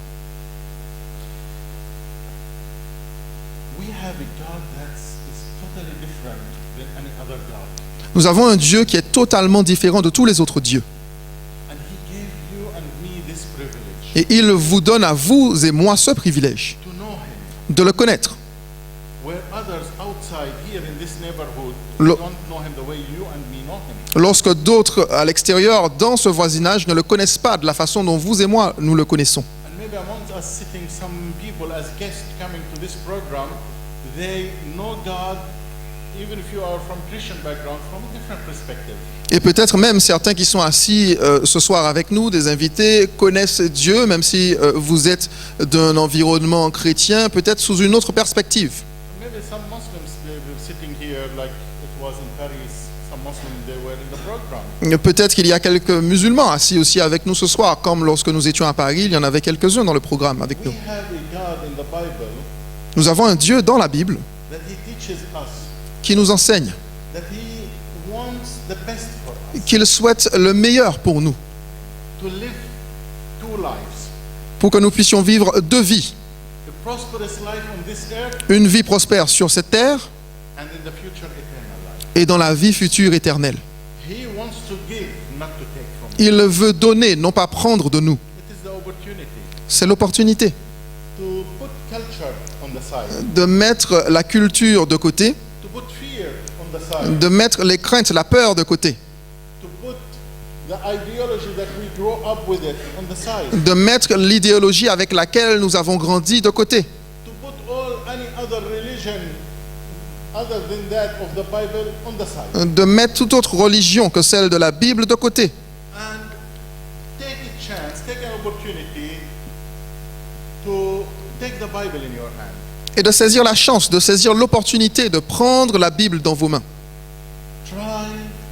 We have a God that is totally different than any other God. Nous avons un Dieu qui est totalement différent de tous les autres dieux. And He gave you and me this privilege Et il vous donne à vous et moi ce privilège to know Him. de le connaître. Where others outside here in this neighborhood Lo- don't know Him the way you and me know Him. Lorsque d'autres à l'extérieur, dans ce voisinage, ne le connaissent pas de la façon dont vous et moi nous le connaissons. And maybe among us sitting some people as guests coming to this program, they know God, even if you are from Christian background, from a different perspective. Et peut-être même certains qui sont assis ce soir avec nous, des invités, connaissent Dieu, même si vous êtes d'un environnement chrétien, peut-être sous une autre perspective. Maybe some Muslims they were sitting here like it was in Paris. Some Muslims they were in the program. Peut-être qu'il y a quelques musulmans assis aussi avec nous ce soir, comme lorsque nous étions à Paris, il y en avait quelques-uns dans le programme avec We nous. have a God in the Bible Nous avons un Dieu dans la Bible that He teaches us, qui nous enseigne, that He wants the best for us, qu'il souhaite le meilleur pour nous, to live two lives. pour que nous puissions vivre deux vies. A prosperous life on this earth Une vie prospère sur cette terre and in the future eternal life. et dans la vie future éternelle. He wants to give, not to take from us. Il veut donner, non pas prendre de nous. It is the opportunity C'est l'opportunité to put culture on the side, de mettre la culture de côté, to put fear on the side, de mettre les craintes, la peur de côté, to put the ideology that we grow up with it on the side. de mettre l'idéologie avec laquelle nous avons grandi de côté, To put any other religion other than that of the Bible on the side. de mettre toute autre religion que celle de la Bible de côté, And take a chance, take an opportunity to take the Bible in your hand. et de saisir la chance, de saisir l'opportunité de prendre la Bible dans vos mains. Try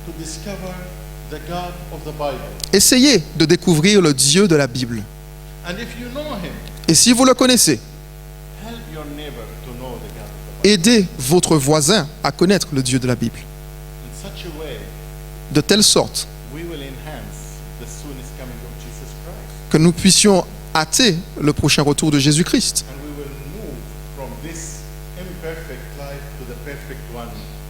to discover the God of the Bible. Essayez de découvrir le Dieu de la Bible. And if you know him, Et si vous le connaissez, help your neighbor to know the God of the Bible. aidez votre voisin à connaître le Dieu de la Bible. In such a way, De telle sorte we will enhance the soonest coming of Jesus Christ. que nous puissions hâter le prochain retour de Jésus-Christ. And we will move from this imperfect life to the perfect one,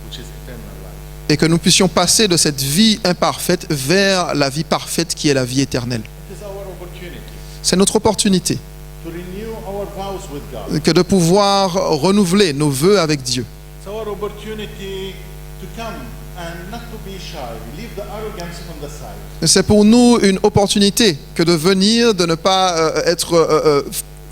which is eternal life. Et que nous puissions passer de cette vie imparfaite vers la vie parfaite qui est la vie éternelle. It is our opportunity C'est notre opportunité to renew our vows with God. que de pouvoir renouveler nos vœux avec Dieu. It's our opportunity to come and not to be shy. Leave the arrogance on the side. C'est pour nous une opportunité que de venir, de ne pas être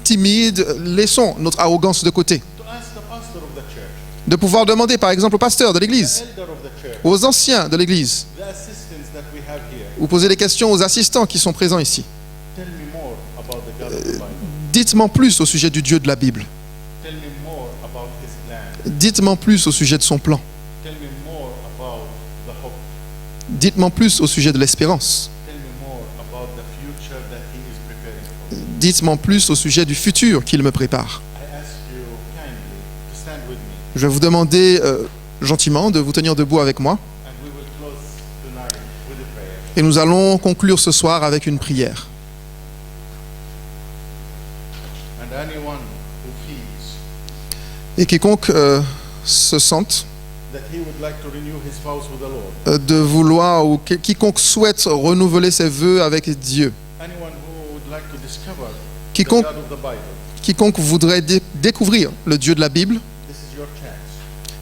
timide. Laissons notre arrogance de côté. To ask the pastor of the church, De pouvoir demander par exemple au pasteur de the l'église, elder of the church, aux anciens de l'église, the assistants that we have here. ou poser des questions aux assistants qui sont présents ici. Tell me more about the God of the Bible. Dites-moi plus au sujet du Dieu de la Bible. Tell me more about his plan. Dites-moi plus au sujet de son plan. Tell me more about the hope. Dites-moi plus au sujet de l'espérance. Tell me more about the future that he is preparing for me. Dites-moi plus au sujet du futur qu'il me prépare. I ask you kindly to stand with me, Je vais vous demander gentiment de vous tenir debout avec moi. and we will close tonight with a prayer. Et nous allons conclure ce soir avec une prière. And anyone who feels Et quiconque se sente that he would like to renew his vows with the Lord, de vouloir, ou quiconque souhaite renouveler ses vœux avec Dieu, anyone who would like to discover the quiconque, God of the Bible, quiconque voudrait découvrir le Dieu de la Bible, this is your chance.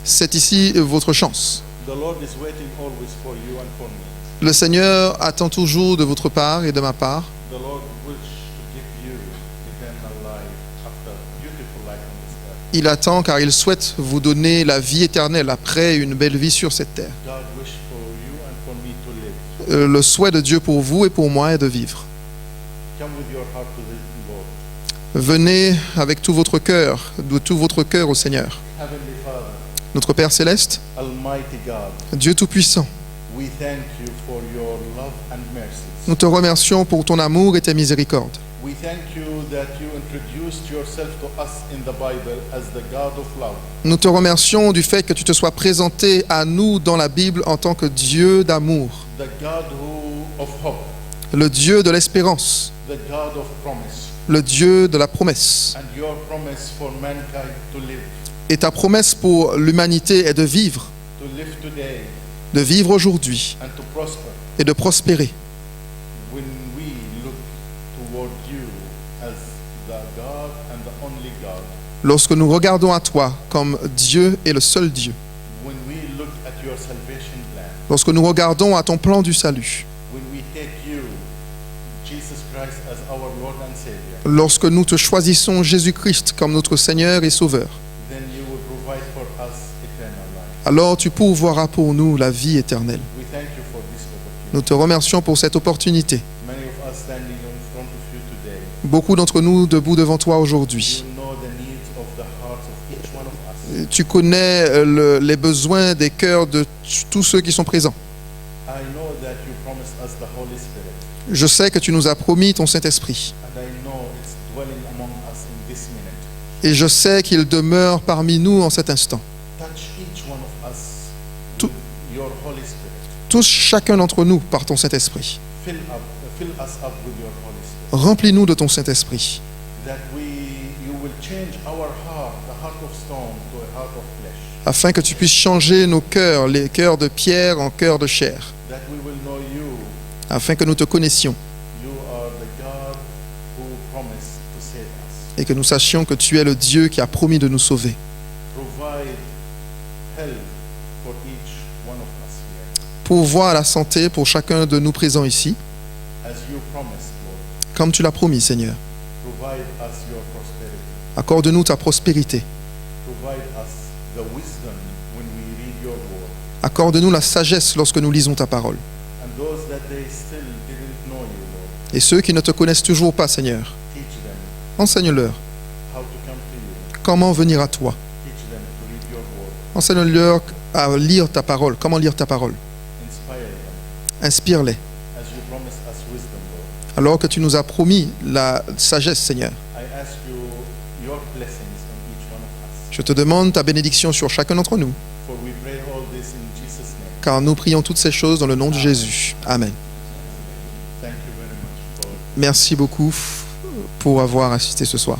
c'est ici votre chance. The Lord is waiting always for you and for me. Le Seigneur attend toujours de votre part et de ma part. The Lord wishes to give you eternal life after beautiful life on this earth. Il attend car il souhaite vous donner la vie éternelle après une belle vie sur cette terre. God wishes for you and for me to live. Le souhait de Dieu pour vous et pour moi est de vivre. Come with your heart to the Lord. Venez avec tout votre cœur, de tout votre cœur au Seigneur. Heavenly Father, Notre Père céleste, Almighty God, Dieu Tout-Puissant, we thank you for your love and mercies. nous te remercions pour ton amour et tes miséricordes. We thank you that you introduced yourself to us in the Bible as the God of love. Nous te remercions du fait que tu te sois présenté à nous dans la Bible en tant que Dieu d'amour, The God of hope, le Dieu de l'espérance, the God of promise, le Dieu de la promesse. and your promise for mankind to live Et ta promesse pour l'humanité est de vivre today aujourd'hui and to prosper. et de prospérer. When we look toward you as the God and the only God, Lorsque nous regardons à toi comme Dieu et le seul Dieu, when we look at your salvation plan, lorsque nous regardons à ton plan du salut, when we take you, Jesus Christ, as our Lord and Savior, lorsque nous te choisissons Jésus-Christ comme notre Seigneur et Sauveur, then you will provide for us eternal life. alors tu pourvoiras pour nous la vie éternelle. We thank you for this opportunity. Nous te remercions pour cette opportunité. Many of us standing in front of you today, Beaucoup d'entre nous debout devant toi aujourd'hui. you know the needs of the hearts of each one of us. Tu connais les besoins des cœurs de tous ceux qui sont présents. I know that you promised us the Holy Spirit, Je sais que tu nous as promis ton Saint-Esprit. and I know it's dwelling among us in this minute. Et je sais qu'il demeure parmi nous en cet instant. Touch each one of us Tout- with your Holy Spirit. Touche chacun d'entre nous par ton Saint-Esprit. Fill us up with your Holy Spirit. Remplis-nous de ton Saint-Esprit. That you will change our heart, the heart of stone, to a heart of flesh. Afin que tu puisses changer nos cœurs, les cœurs de pierre en cœurs de chair. That we will know you. Afin que nous te connaissions You are the God who promised to save us. et que nous sachions que tu es le Dieu qui a promis de nous sauver. Provide help for each one of us here. pourvois à la santé pour chacun de nous présents ici, as you promised, Lord. comme tu l'as promis, Seigneur. Provide us your prosperity. Accorde-nous ta prospérité. Provide us the wisdom when we read your word. Accorde-nous la sagesse lorsque nous lisons ta parole. And those that they still didn't know you, Lord, Et ceux qui ne te connaissent toujours pas, Seigneur, teach them enseigne-leur how to come to you. comment venir à toi. Teach them to read your word. Enseigne-leur à lire ta parole. Comment lire ta parole. Inspire them Inspire-les. as you promised us wisdom, Lord. Alors que tu nous as promis la sagesse, Seigneur. I ask you your blessings on each one of us. Je te demande ta bénédiction sur chacun d'entre nous, For we pray all this in Jesus' name. car nous prions toutes ces choses dans le nom de Jésus. Amen. Thank you very much for Merci beaucoup pour avoir assisté ce soir.